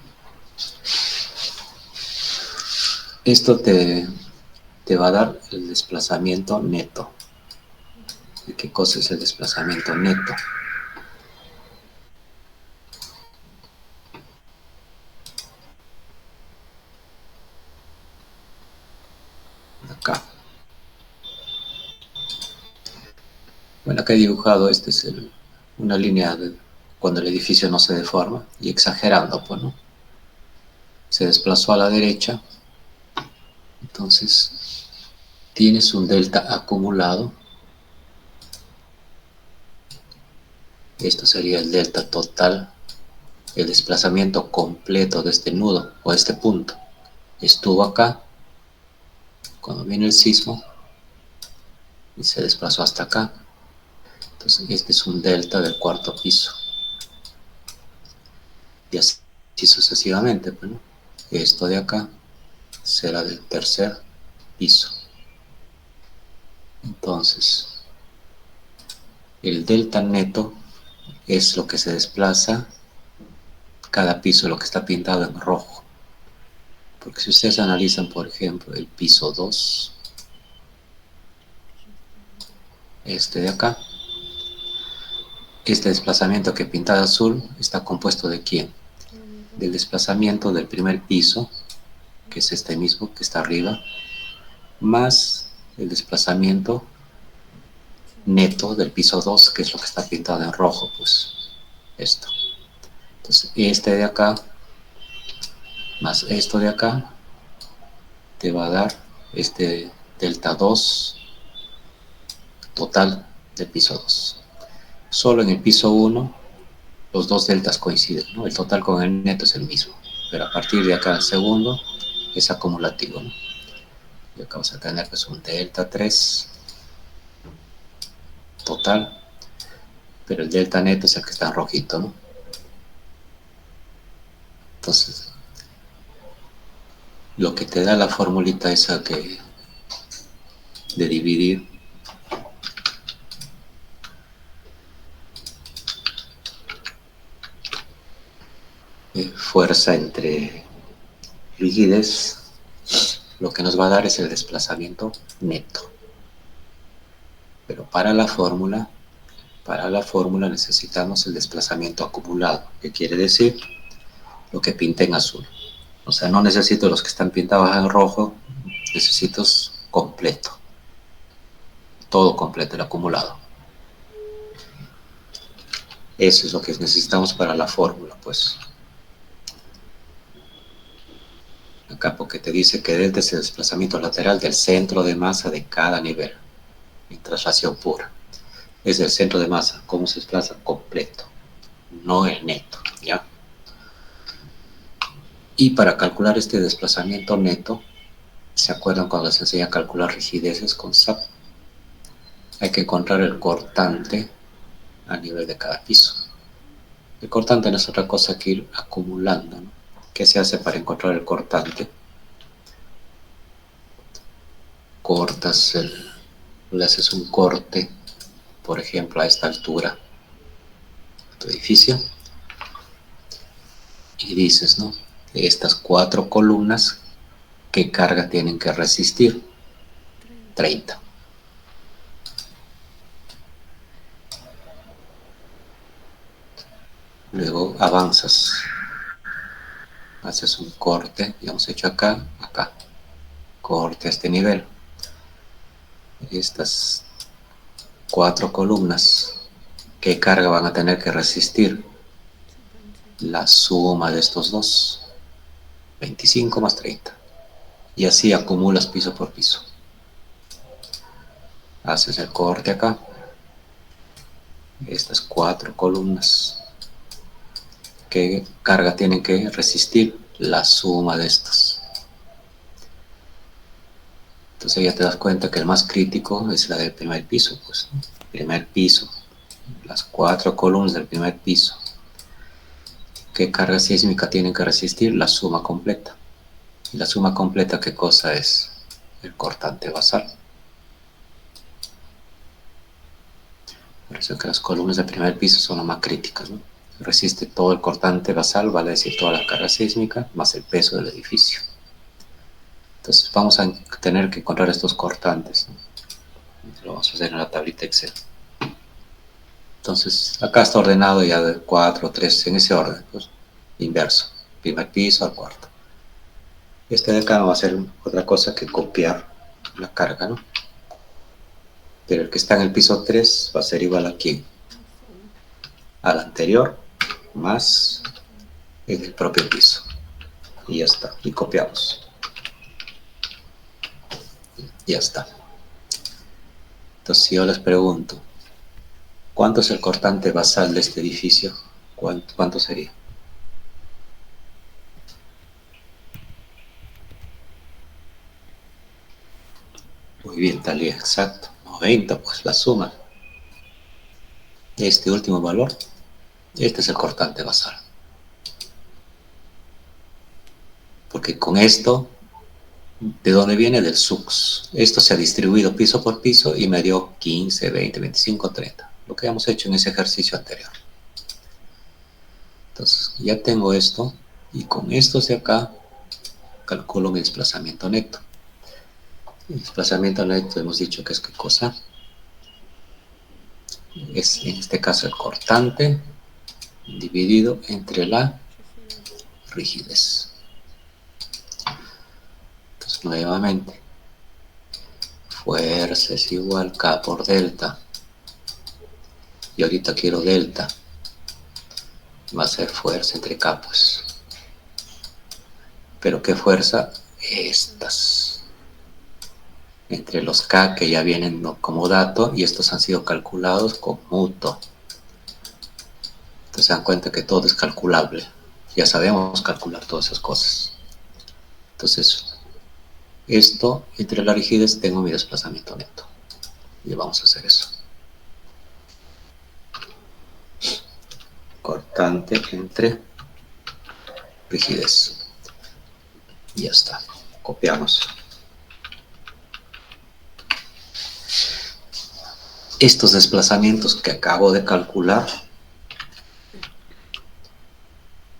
Esto te va a dar el desplazamiento neto. ¿Y qué cosa es el desplazamiento neto? Acá. Bueno, acá he dibujado, este es una línea de cuando el edificio no se deforma, y exagerando, pues, ¿no? Se desplazó a la derecha, entonces tienes un delta acumulado. Esto sería el delta total, el desplazamiento completo de este nudo o este punto. Estuvo acá cuando vino el sismo y se desplazó hasta acá. Entonces este es un delta del cuarto piso. Y así sucesivamente, pues, ¿no? Esto de acá será del tercer piso. Entonces, el delta neto es lo que se desplaza cada piso, lo que está pintado en rojo. Porque si ustedes analizan, por ejemplo, el piso 2, este de acá, este desplazamiento que pinta de azul está compuesto ¿de quién? Del desplazamiento del primer piso, que es este mismo que está arriba, más el desplazamiento neto del piso 2, que es lo que está pintado en rojo, pues esto. Entonces, este de acá más esto de acá te va a dar este delta 2 total del piso 2. Solo en el piso 1 los dos deltas coinciden, ¿no? El total con el neto es el mismo, pero a partir de acá el segundo es acumulativo, ¿no? Y acá vamos a tener pues un delta 3 total, pero el delta neto es el que está en rojito, ¿no? Entonces, lo que te da la formulita esa que de dividir fuerza entre rigidez, lo que nos va a dar es el desplazamiento neto. Pero para la fórmula necesitamos el desplazamiento acumulado, que quiere decir lo que pinté en azul. O sea, no necesito los que están pintados en rojo, necesito completo. Todo completo, el acumulado. Eso es lo que necesitamos para la fórmula, pues. Acá porque te dice que delta es el desplazamiento lateral del centro de masa de cada nivel, en traslación pura. Es el centro de masa, cómo se desplaza completo, no el neto, ¿ya? Y para calcular este desplazamiento neto, ¿se acuerdan cuando les enseñé a calcular rigideces con SAP? Hay que encontrar el cortante a nivel de cada piso. El cortante no es otra cosa que ir acumulando, ¿no? ¿Qué se hace para encontrar el cortante? Cortas le haces un corte, por ejemplo, a esta altura de tu edificio, y dices, ¿no? Estas 4 columnas, ¿qué carga tienen que resistir? 30. Luego avanzas, haces un corte, ya hemos hecho acá, acá, corte a este nivel. Estas 4 columnas, ¿qué carga van a tener que resistir? La suma de estos dos, 25 más 30. Y así acumulas piso por piso. Haces el corte acá. Estas 4 columnas, ¿qué carga tienen que resistir? La suma de estas. Entonces ya te das cuenta que el más crítico es la del primer piso, pues, ¿no? Primer piso, las 4 columnas del primer piso. ¿Qué carga sísmica tienen que resistir? La suma completa. ¿Y la suma completa qué cosa es? El cortante basal. Por eso es que las columnas del primer piso son las más críticas, ¿no? Resiste todo el cortante basal, vale decir toda la carga sísmica, más el peso del edificio. Entonces vamos a tener que encontrar estos cortantes, ¿no? Lo vamos a hacer en la tablita Excel. Entonces acá está ordenado ya de 4, 3, en ese orden, pues, inverso, primer piso al cuarto. Este de acá no va a ser otra cosa que copiar la carga, ¿no? Pero el que está en el piso 3 va a ser igual a ¿quién? Al anterior, más en el propio piso. Y ya está, y copiamos. Ya está. Entonces si yo les pregunto, ¿cuánto es el cortante basal de este edificio? ¿Cuánto sería? Muy bien, Talía, exacto. 90, pues la suma. Este último valor, este es el cortante basal. Porque con esto, ¿de dónde viene? Del SUX. Esto se ha distribuido piso por piso y me dio 15, 20, 25, 30. Lo que hemos hecho en ese ejercicio anterior. Entonces, ya tengo esto. Y con estos de acá, calculo mi desplazamiento neto. El desplazamiento neto hemos dicho que es qué cosa. Es en este caso el cortante dividido entre la rigidez. Entonces, nuevamente, fuerza es igual K por delta. Y ahorita quiero delta. Va a ser fuerza entre K, pues. ¿Pero qué fuerza? Estas. Entre los K que ya vienen como dato y estos han sido calculados con mutuo. Entonces se dan cuenta que todo es calculable. Ya sabemos calcular todas esas cosas. Entonces, esto entre la rigidez tengo mi desplazamiento neto. Y vamos a hacer eso. Cortante entre rigidez. Y ya está. Copiamos. Estos desplazamientos que acabo de calcular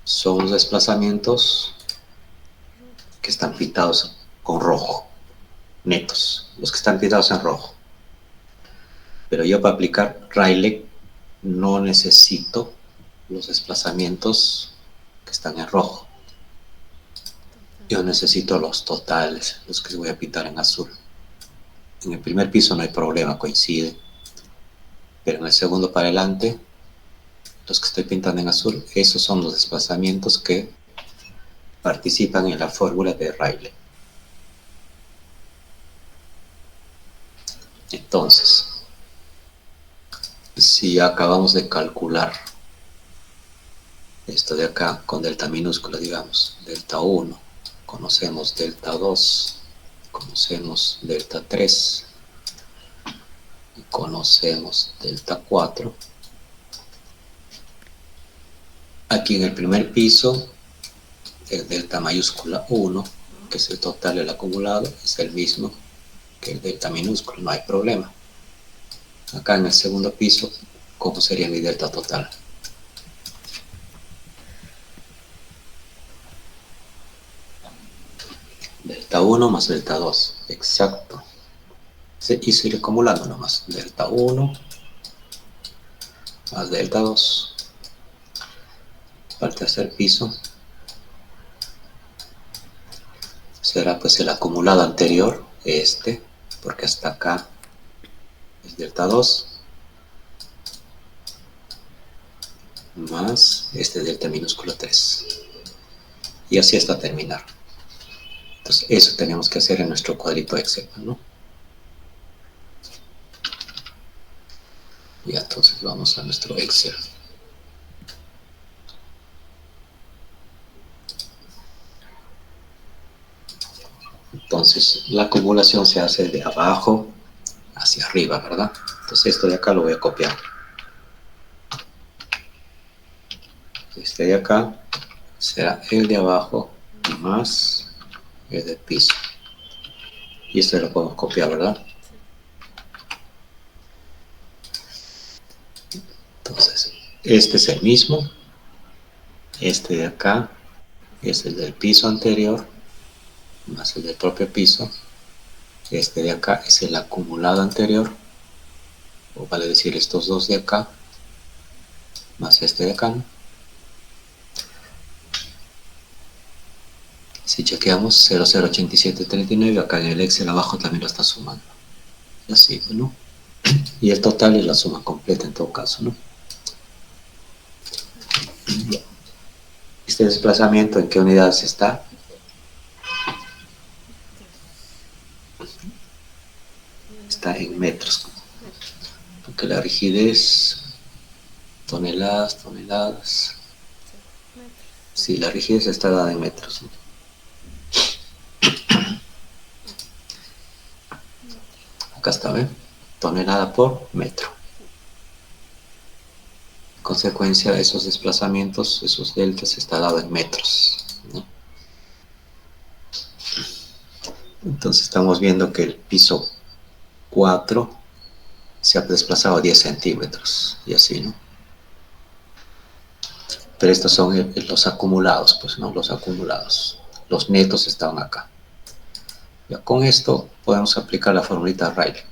son los desplazamientos que están pintados con rojo, netos, los que están pintados en rojo. Pero yo para aplicar Rayleigh no necesito los desplazamientos que están en rojo. Yo necesito los totales, los que voy a pintar en azul. En el primer piso no hay problema, coincide. Pero en el segundo para adelante, los que estoy pintando en azul, esos son los desplazamientos que participan en la fórmula de Rayleigh. Entonces, si acabamos de calcular esto de acá con delta minúscula, digamos, delta 1, conocemos delta 2, conocemos delta 3 y conocemos delta 4. Aquí en el primer piso, el delta mayúscula 1, que es el total del acumulado, es el mismo que el delta minúsculo, no hay problema. Acá en el segundo piso, ¿cómo sería mi delta total? Delta 1 más delta 2, exacto. Y sigue acumulando nomás. Delta 1 más delta 2. Para el tercer piso será pues el acumulado anterior, porque hasta acá es delta 2, más delta minúsculo 3. Y así hasta terminar. Entonces eso tenemos que hacer en nuestro cuadrito Excel, ¿no? Y entonces vamos a nuestro Excel. Entonces la acumulación se hace de abajo hacia arriba, ¿verdad? Entonces esto de acá lo voy a copiar. Este de acá será el de abajo más el del piso. Y esto lo podemos copiar, ¿verdad? Entonces, este es el mismo. Este de acá es el del piso anterior más el del propio piso. Este de acá es el acumulado anterior, o vale decir estos dos de acá más este de acá, ¿no? Si chequeamos 008739, acá en el Excel abajo también lo está sumando. Y así, ¿no? Y el total es la suma completa en todo caso, ¿no? Este desplazamiento, ¿en qué unidades está? Está en metros. Porque la rigidez, toneladas. Sí, la rigidez está dada en metros, ¿no? Acá está, ¿ven? Tonelada por metro. En consecuencia, esos desplazamientos, esos deltas, está dado en metros, ¿no? Entonces estamos viendo que el piso 4 se ha desplazado 10 centímetros, y así, ¿no? Pero estos son los acumulados, pues, ¿no? Los acumulados. Los netos están acá. Ya con esto podemos aplicar la formulita Rayleigh.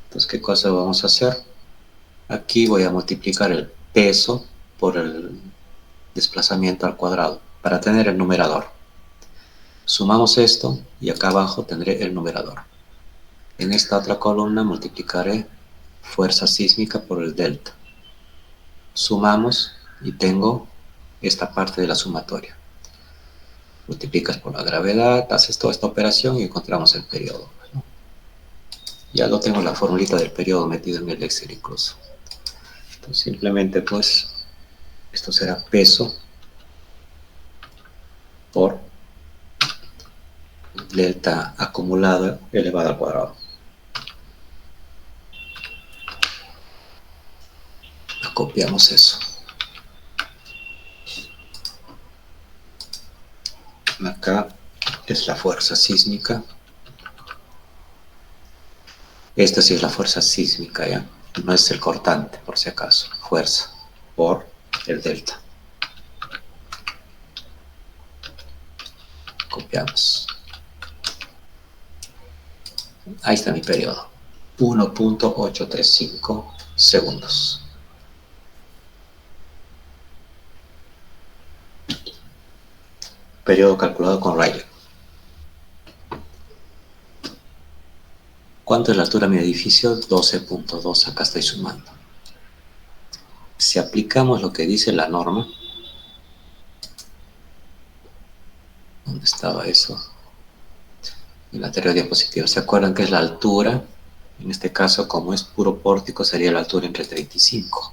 Entonces, ¿qué cosa vamos a hacer? Aquí voy a multiplicar el peso por el desplazamiento al cuadrado para tener el numerador. Sumamos esto y acá abajo tendré el numerador. En esta otra columna multiplicaré fuerza sísmica por el delta. Sumamos y tengo esta parte de la sumatoria. Multiplicas por la gravedad, haces toda esta operación y encontramos el periodo, ¿no? Ya lo tengo la formulita del periodo metido en el Excel incluso. Entonces simplemente pues esto será peso por delta acumulado elevado al cuadrado. Copiamos eso. Acá es la fuerza sísmica. Esta sí es la fuerza sísmica, ¿ya? No es el cortante, por si acaso. Fuerza por el delta. Copiamos. Ahí está mi periodo. 1.835 segundos. Periodo calculado con Rayleigh. ¿Cuánto es la altura de mi edificio? 12.2. Acá estoy sumando. Si aplicamos lo que dice la norma, ¿dónde estaba eso? En la anterior diapositiva. ¿Se acuerdan que es la altura? En este caso, como es puro pórtico, sería la altura entre 35.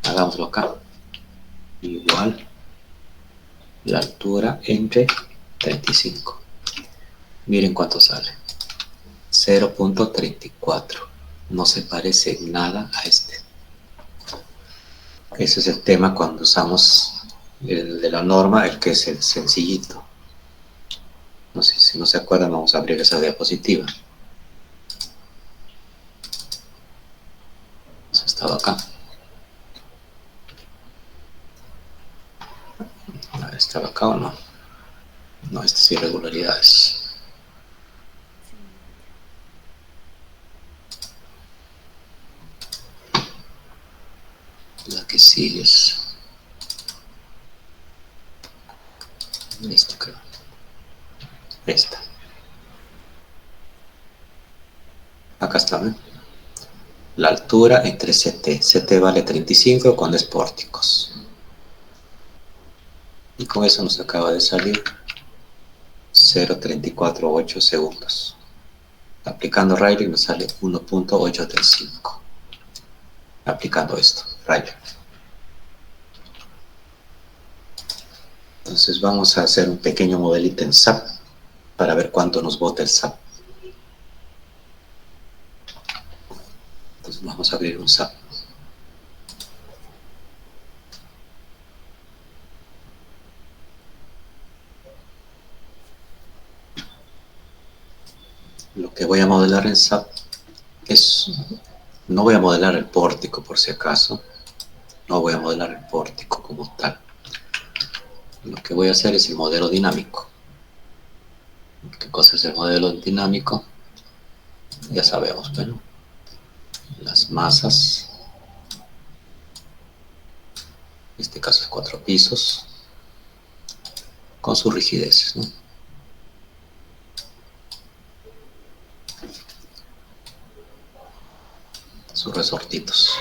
Hagámoslo acá. Igual la altura entre 35. Miren cuánto sale. 0.34. No se parece en nada a este. Ese es el tema cuando usamos el de la norma, el que es el sencillito. No sé, si no se acuerdan, vamos a abrir esa diapositiva. estado acá. ¿Estaba acá o no? No, estas irregularidades. La que sigue es esta, creo. Esta. Acá está, ¿no? La altura entre CT. CT vale 35 cuando es pórticos. Y con eso nos acaba de salir 0.348 segundos. Aplicando Rayleigh nos sale 1.835. Aplicando esto, Rayleigh. Entonces vamos a hacer un pequeño modelito en SAP para ver cuánto nos bota el SAP. Entonces vamos a abrir un SAP. Lo que voy a modelar en SAP es... No voy a modelar el pórtico por si acaso. No voy a modelar el pórtico como tal. Lo que voy a hacer es el modelo dinámico. ¿Qué cosa es el modelo dinámico? Ya sabemos, bueno, las masas, en este caso es 4 pisos, con sus rigideces, ¿no? Sus resortitos,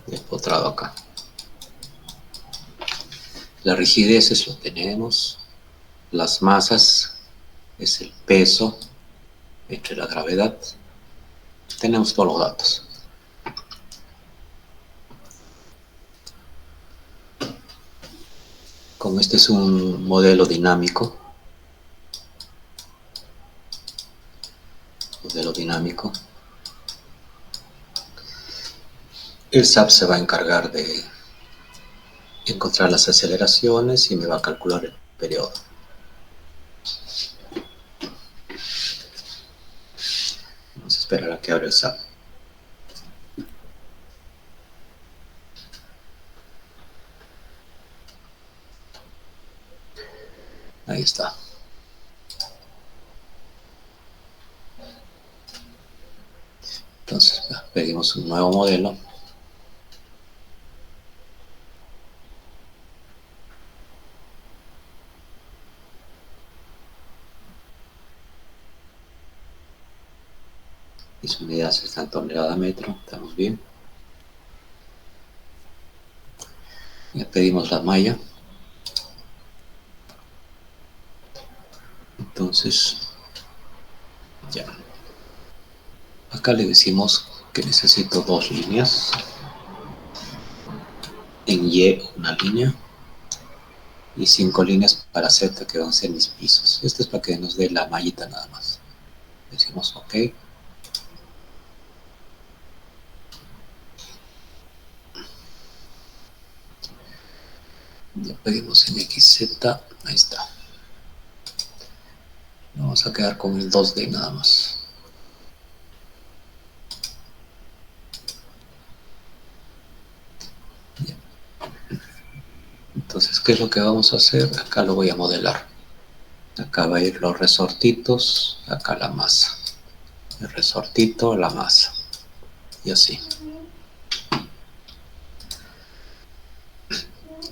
empotrado acá. La rigidez es lo que tenemos, las masas es el peso entre la gravedad. Tenemos todos los datos. Como este es un modelo dinámico, el SAP se va a encargar de encontrar las aceleraciones y me va a calcular el periodo. Vamos a esperar a que abra el SAP. Ahí está. Entonces, pedimos un nuevo modelo. Mis unidades están tonelada metro, estamos bien. Ya pedimos la malla. Entonces, ya. Acá le decimos que necesito 2 líneas. En Y una línea. Y 5 líneas para Z, que van a ser mis pisos. Esto es para que nos dé la mallita nada más. Decimos OK. Ya pedimos en XZ, ahí está. Vamos a quedar con el 2D nada más. Ya. Entonces, ¿qué es lo que vamos a hacer? Acá lo voy a modelar. Acá va a ir los resortitos, acá la masa. El resortito, la masa. Y así.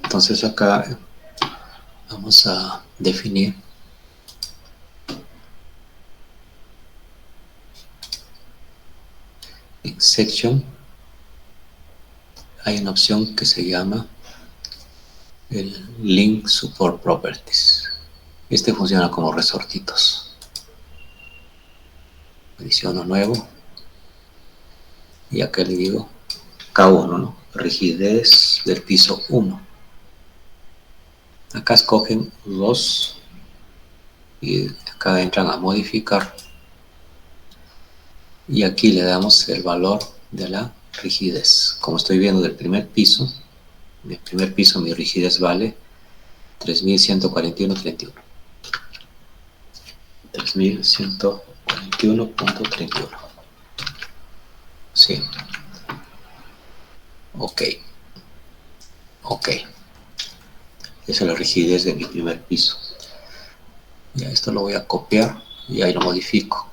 Entonces acá vamos a definir en section. Hay una opción que se llama el Link Support Properties. Este funciona como resortitos. Adiciono nuevo. Y acá le digo K1, ¿no? Rigidez del piso 1. Acá escogen 2 y acá entran a modificar. Y aquí le damos el valor de la rigidez. Como estoy viendo del primer piso, en el primer piso mi rigidez vale 3141.31. 3141.31. Sí. Ok, ok. Esa es la rigidez de mi primer piso. Ya esto lo voy a copiar y ahí lo modifico.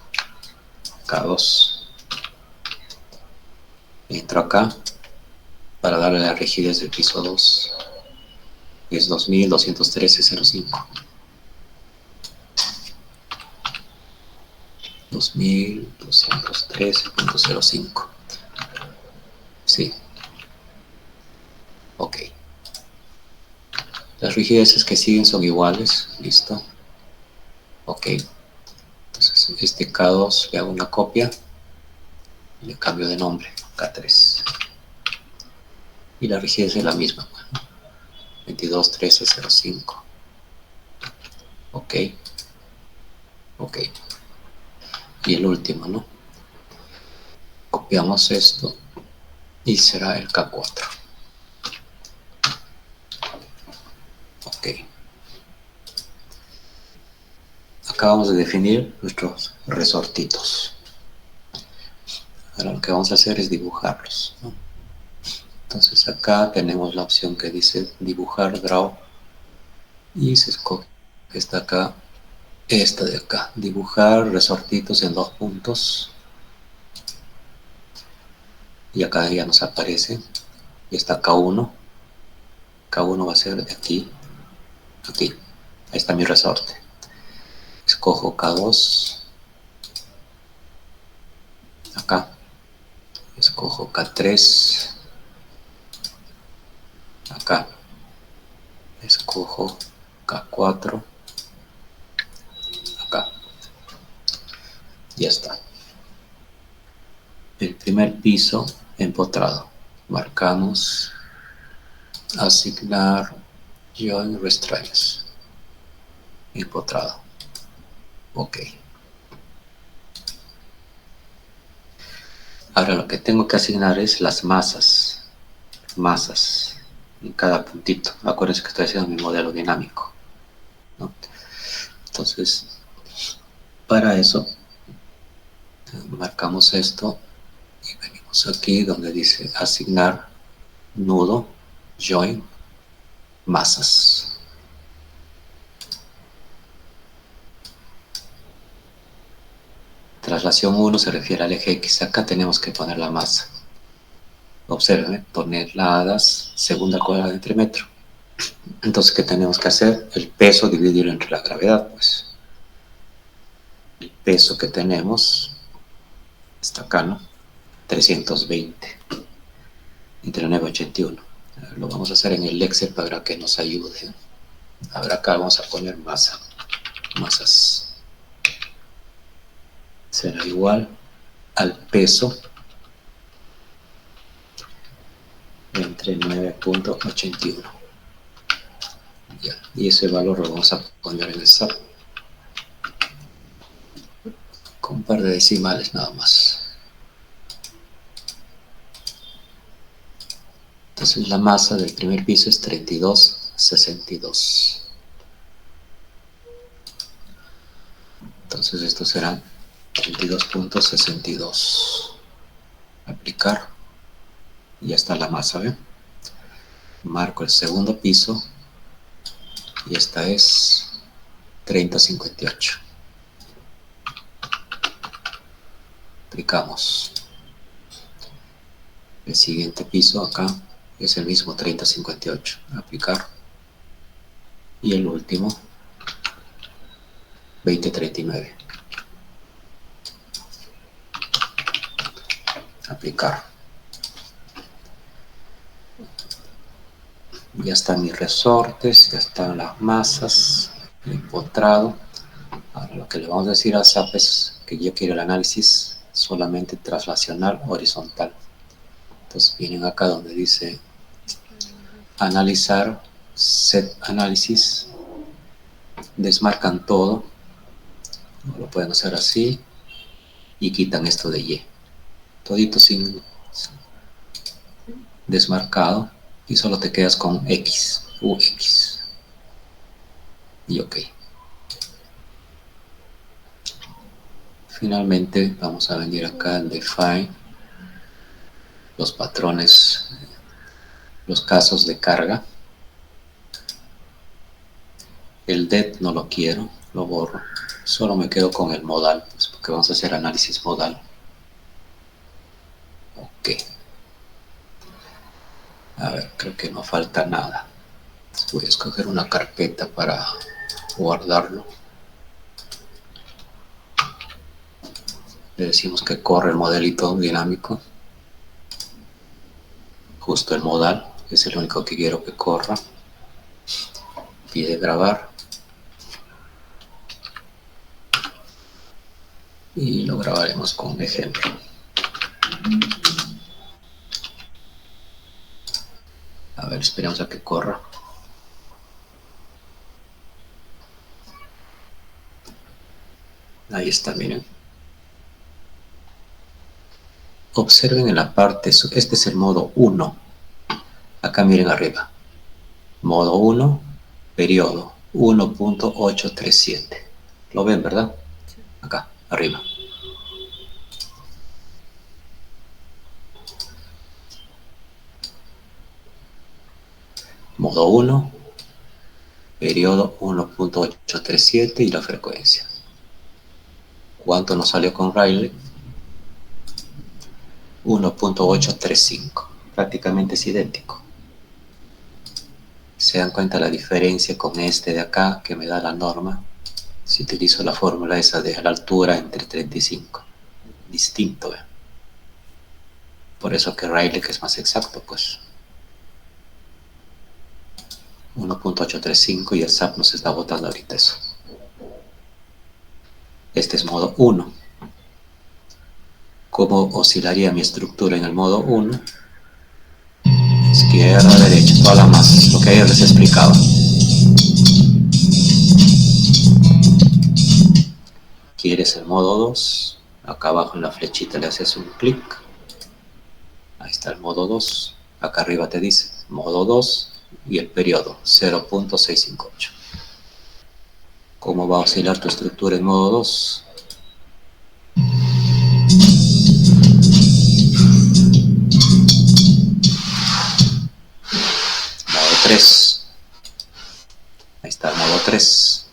K2. Entro acá para darle la rigidez del piso 2. Es 2213.05. 2213.05. Sí, ok. Las rigideces que siguen son iguales. Listo. Ok. Entonces, este K2 le hago una copia y le cambio de nombre. K3. Y la rigidez es la misma. 2213.05. Ok. Ok. Y el último, ¿no? Copiamos esto y será el K4. Ok. Acabamos de definir nuestros resortitos. Ahora lo que vamos a hacer es dibujarlos, ¿no? Entonces acá tenemos la opción que dice dibujar, draw, y se escoge esta acá, esta de acá, dibujar resortitos en 2 puntos, y acá ya nos aparece, y está K1, K1 va a ser de aquí, aquí, ahí está mi resorte. Escojo K2, acá, escojo K3, acá, escojo K4, acá, ya está. El primer piso empotrado. Marcamos asignar join restraints. Empotrado. Ok. Ahora lo que tengo que asignar es las masas. Masas en cada puntito. Acuérdense que estoy haciendo mi modelo dinámico, ¿no? Entonces, para eso, marcamos esto y venimos aquí donde dice asignar nudo, join, masas. Traslación 1 se refiere al eje X. Acá tenemos que poner la masa. Observen, poner la hadas, segunda cuadrada entre metro. Entonces, ¿qué tenemos que hacer? El peso dividirlo entre la gravedad, pues. El peso que tenemos está acá, ¿no? 320 entre 981. Lo vamos a hacer en el Excel para que nos ayude. Ahora acá vamos a poner masa. Masas. Será igual al peso entre 9.81. Ya. Y ese valor lo vamos a poner en el SAP con un par de decimales nada más. Entonces la masa del primer piso es 32,62. Entonces esto será 32,62. Aplicar. Y ya está la masa, ¿ven? Marco el segundo piso y esta es 30,58. Aplicamos. El siguiente piso acá es el mismo 30,58. Aplicar. Y el último 20,39. Aplicar. Ya están mis resortes, ya están las masas, el empotrado. Ahora lo que le vamos a decir a SAP es que yo quiero el análisis solamente traslacional horizontal. Entonces vienen acá donde dice analizar, set análisis, desmarcan todo, lo pueden hacer así y quitan esto de Y. Todito sin desmarcado y solo te quedas con X, UX y OK. Finalmente vamos a venir acá en Define los patrones los casos de carga. El det no lo quiero, lo borro. Solo me quedo con el modal, pues, porque vamos a hacer análisis modal. Ok. A ver, creo que no falta nada. Voy a escoger una carpeta para guardarlo. Le decimos que corre el modelito dinámico. Justo el modal, es el único que quiero que corra. Pide grabar. Y lo grabaremos con un ejemplo. A ver, esperemos a que corra. Ahí está, miren. Observen en la parte, este es el modo 1. Acá miren arriba. Modo 1, periodo 1.837. ¿Lo ven, verdad? Acá, arriba. Modo 1, periodo 1.837 y la frecuencia. ¿Cuánto nos salió con Rayleigh? 1.835. Prácticamente es idéntico. ¿Se dan cuenta la diferencia con este de acá que me da la norma? Si utilizo la fórmula esa de la altura entre 35. Distinto, ¿eh? Por eso que Rayleigh es más exacto, pues. 1.835 y el SAP nos está botando ahorita eso. Este es modo 1. ¿Cómo oscilaría mi estructura en el modo 1? Izquierda, derecha, toda la masa, lo que ayer les explicaba. ¿Quieres el modo 2? Acá abajo en la flechita le haces un clic. Ahí está el modo 2. Acá arriba te dice modo 2 y el periodo 0.658. ¿Cómo va a oscilar tu estructura en modo 2? Modo 3. Ahí está el modo 3.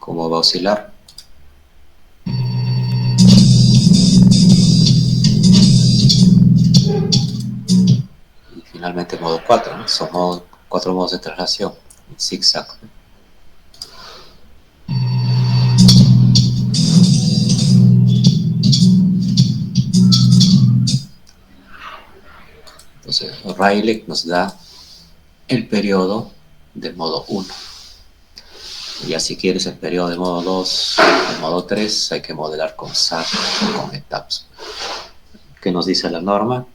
¿Cómo va a oscilar? Y finalmente modo 4, ¿no? Son 4 modos de traslación, zigzag. Entonces, Rayleigh nos da el periodo del modo 1. Y ya si quieres el periodo de modo 2, el modo 3, hay que modelar con SAT o con etapas. ¿Qué nos dice la norma?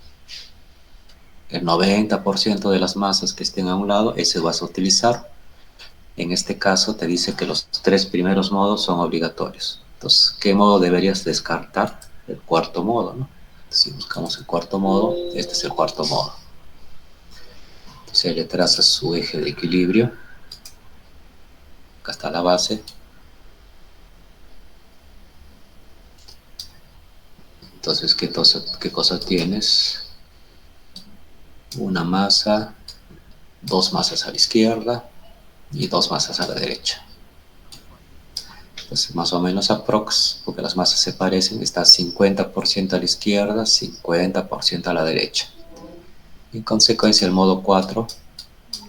El 90% de las masas que estén a un lado, ese vas a utilizar. En este caso te dice que los 3 primeros modos son obligatorios. Entonces, ¿qué modo deberías descartar? El cuarto modo, ¿no? Si buscamos el cuarto modo, este es el cuarto modo. Entonces le trazas su eje de equilibrio. Acá está la base. Entonces, ¿qué cosa tienes? Una masa, 2 masas a la izquierda y 2 masas a la derecha. Entonces, más o menos aprox, porque las masas se parecen, está 50% a la izquierda, 50% a la derecha. En consecuencia, el modo 4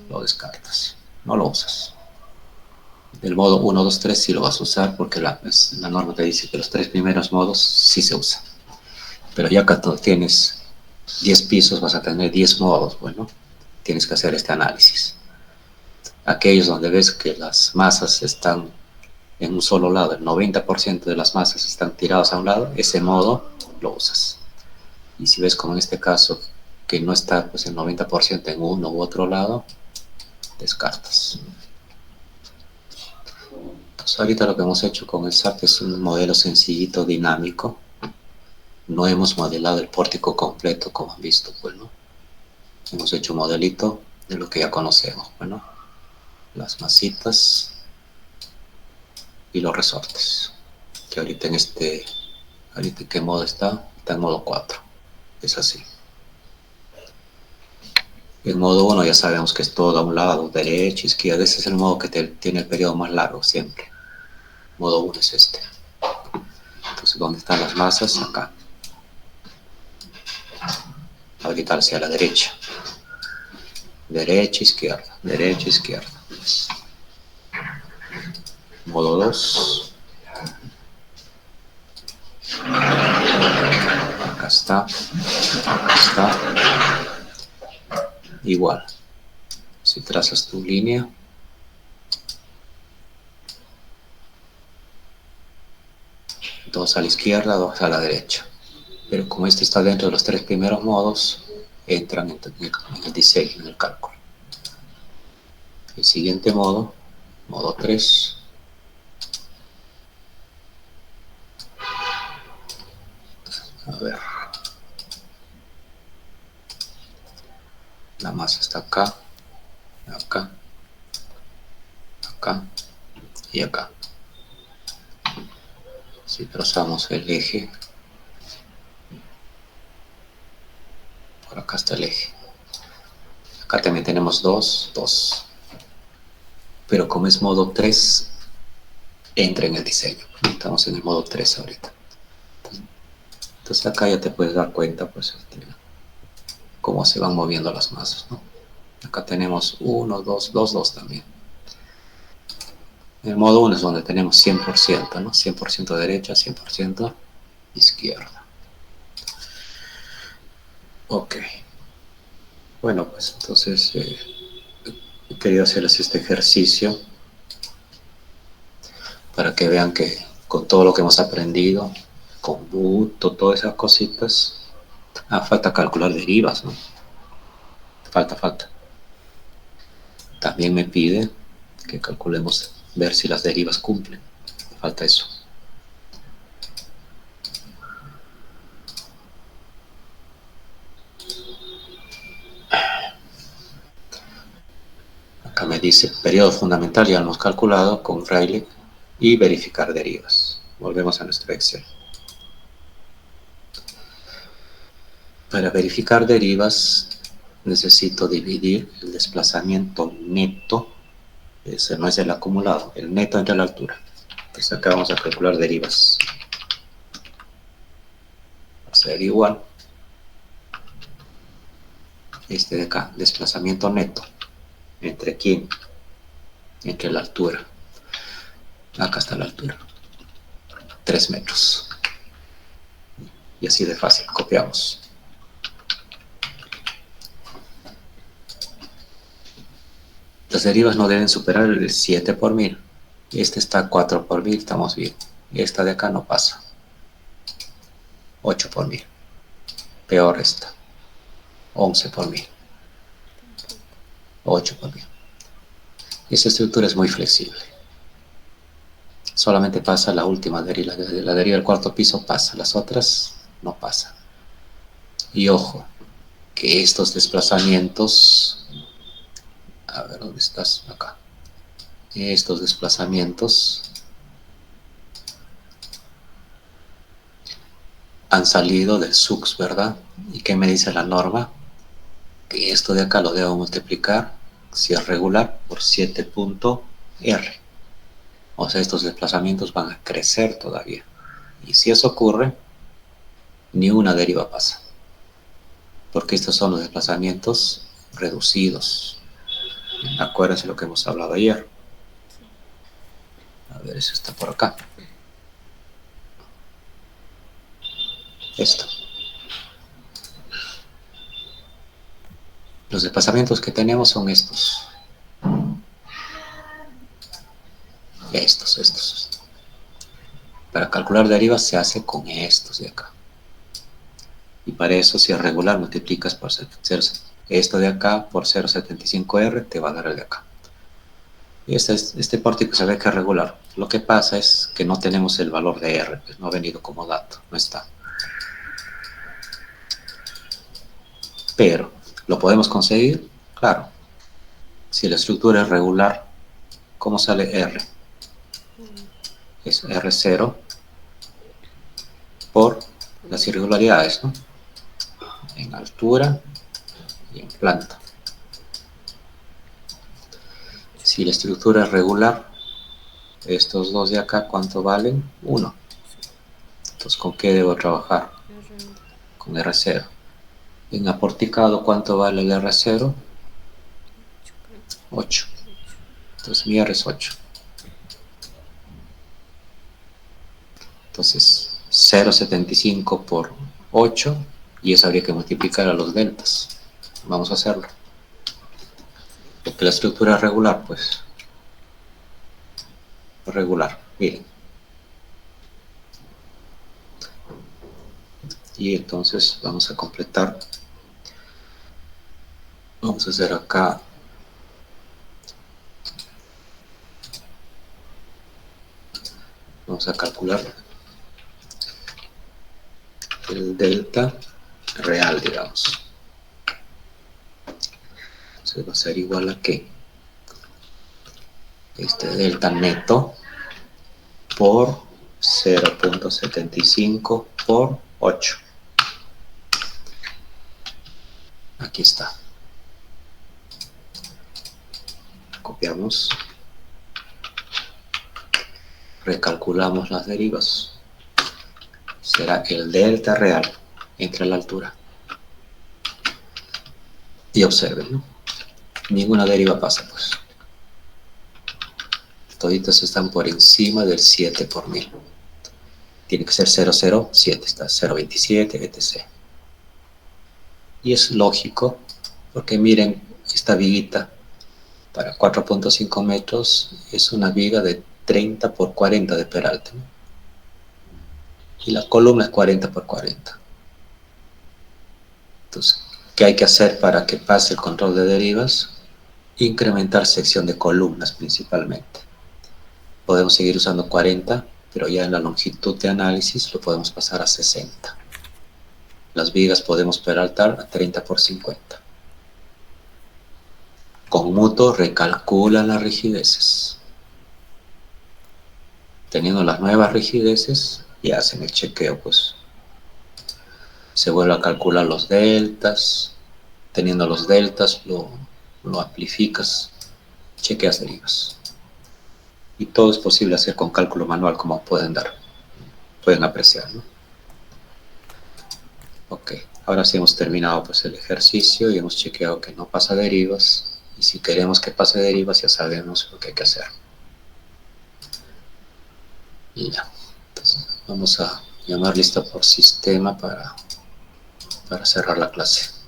lo descartas, no lo usas. El modo 1, 2, 3 sí lo vas a usar porque la norma te dice que los 3 primeros modos sí se usan. Pero ya que tú tienes 10 pisos, vas a tener 10 modos. Bueno, tienes que hacer este análisis. Aquellos donde ves que las masas están en un solo lado, el 90% de las masas están tiradas a un lado, ese modo lo usas. Y si ves como en este caso que no está pues, el 90% en uno u otro lado, descartas. Entonces ahorita lo que hemos hecho con el SAP es un modelo sencillito, dinámico. No hemos modelado el pórtico completo como han visto, pues, ¿no? Hemos hecho un modelito de lo que ya conocemos, bueno, las masitas y los resortes. Que ahorita ahorita en qué modo está en modo 4. Es así. En modo 1 ya sabemos que es todo a un lado, derecha, izquierda. Ese es el modo que tiene el periodo más largo siempre. Modo 1 es este. Entonces, ¿dónde están las masas? Acá. Ahorita hacia la derecha. Derecha, izquierda. Derecha, izquierda. Modo 2. Acá está. Acá está. Igual. Si trazas tu línea. Dos a la izquierda, dos a la derecha. Pero como este está dentro de los tres primeros modos, entran en el diseño, en el cálculo. El siguiente modo, modo 3. A ver. La masa está acá, acá, acá y acá. Si trazamos el eje, por acá está el eje. Acá también tenemos 2, 2. Pero como es modo 3, entra en el diseño. Estamos en el modo 3 ahorita. Entonces acá ya te puedes dar cuenta, pues, cómo se van moviendo las masas, ¿no? Acá tenemos 1, 2, 2, 2 también. En el modo 1 es donde tenemos 100%, ¿no? 100% derecha, 100% izquierda. Ok. Bueno, pues entonces he querido hacerles este ejercicio para que vean que con todo lo que hemos aprendido, con Buto, todas esas cositas, falta calcular derivas, ¿no? Falta. También me pide que calculemos, ver si las derivas cumplen. Falta eso. Acá me dice periodo fundamental, ya lo hemos calculado con Rayleigh, y verificar derivas. Volvemos a nuestro Excel. Para verificar derivas necesito dividir el desplazamiento neto, ese no es el acumulado, el neto entre la altura. Entonces acá vamos a calcular derivas. Va a ser igual. Este de acá, desplazamiento neto. ¿Entre quién? Entre la altura. Acá está la altura. 3 metros. Y así de fácil, copiamos. Las derivas no deben superar el 7 por 1000. Este está 4 por 1000, estamos bien. Y esta de acá no pasa. 8 por 1000. Peor esta. 11 por 1000. 8 por 1000. Esta estructura es muy flexible. Solamente pasa la última deriva. La deriva del cuarto piso pasa. Las otras no pasan. Y ojo, que estos desplazamientos... A ver, ¿dónde estás? Acá. Estos desplazamientos han salido del SUX, ¿verdad? ¿Y qué me dice la norma? Que esto de acá lo debo multiplicar, si es regular, por 7.r. O sea, estos desplazamientos van a crecer todavía. Y si eso ocurre, ni una deriva pasa. Porque estos son los desplazamientos reducidos. Acuérdense lo que hemos hablado ayer. A ver, eso está por acá. Esto. Los desplazamientos que tenemos son estos. Estos. Para calcular derivas se hace con estos de acá. Y para eso, si es regular, multiplicas por esto de acá por 0.75r, te va a dar el de acá. Y este pórtico se ve que es regular. Lo que pasa es que no tenemos el valor de r, pues no ha venido como dato, no está. Pero, ¿lo podemos conseguir? Claro. Si la estructura es regular, ¿cómo sale r? Es r0 por las irregularidades, ¿no? En altura y en planta. Si la estructura es regular, estos dos de acá, ¿cuánto valen? 1. Entonces, ¿con qué debo trabajar? R1. Con R0. En aporticado, ¿cuánto vale el R0? 8, creo. 8. 8. Entonces, mi R es 8. Entonces, 0,75 por 8, y eso habría que multiplicar a los deltas. Vamos a hacerlo. Porque la estructura es regular, pues. Regular, miren. Y entonces vamos a completar. Vamos a hacer acá. Vamos a calcular el delta real, digamos. Entonces va a ser igual a ¿qué? Este delta neto por 0,75 por 8. Aquí está. Copiamos. Recalculamos las derivas. Será el delta real entre la altura. Y observen, ¿no? Ninguna deriva pasa, pues. Toditos están por encima del 7 por 1000. Tiene que ser 0,07, está 0,27, etc. Y es lógico, porque miren, esta viguita para 4,5 metros es una viga de 30 por 40 de peralte, ¿no? Y la columna es 40 por 40. Entonces, ¿qué hay que hacer para que pase el control de derivas? Incrementar sección de columnas principalmente. Podemos seguir usando 40, pero ya en la longitud de análisis lo podemos pasar a 60. Las vigas podemos peraltar a 30 por 50. Con mutuo recalcula las rigideces. Teniendo las nuevas rigideces, y hacen el chequeo, pues. Se vuelve a calcular los deltas. Teniendo los deltas, lo amplificas, chequeas derivas. Y todo es posible hacer con cálculo manual, como pueden apreciar, ¿no? Ok, ahora sí hemos terminado pues el ejercicio y hemos chequeado que no pasa derivas. Y si queremos que pase derivas, ya sabemos lo que hay que hacer. Y ya, entonces vamos a llamar lista por sistema para cerrar la clase.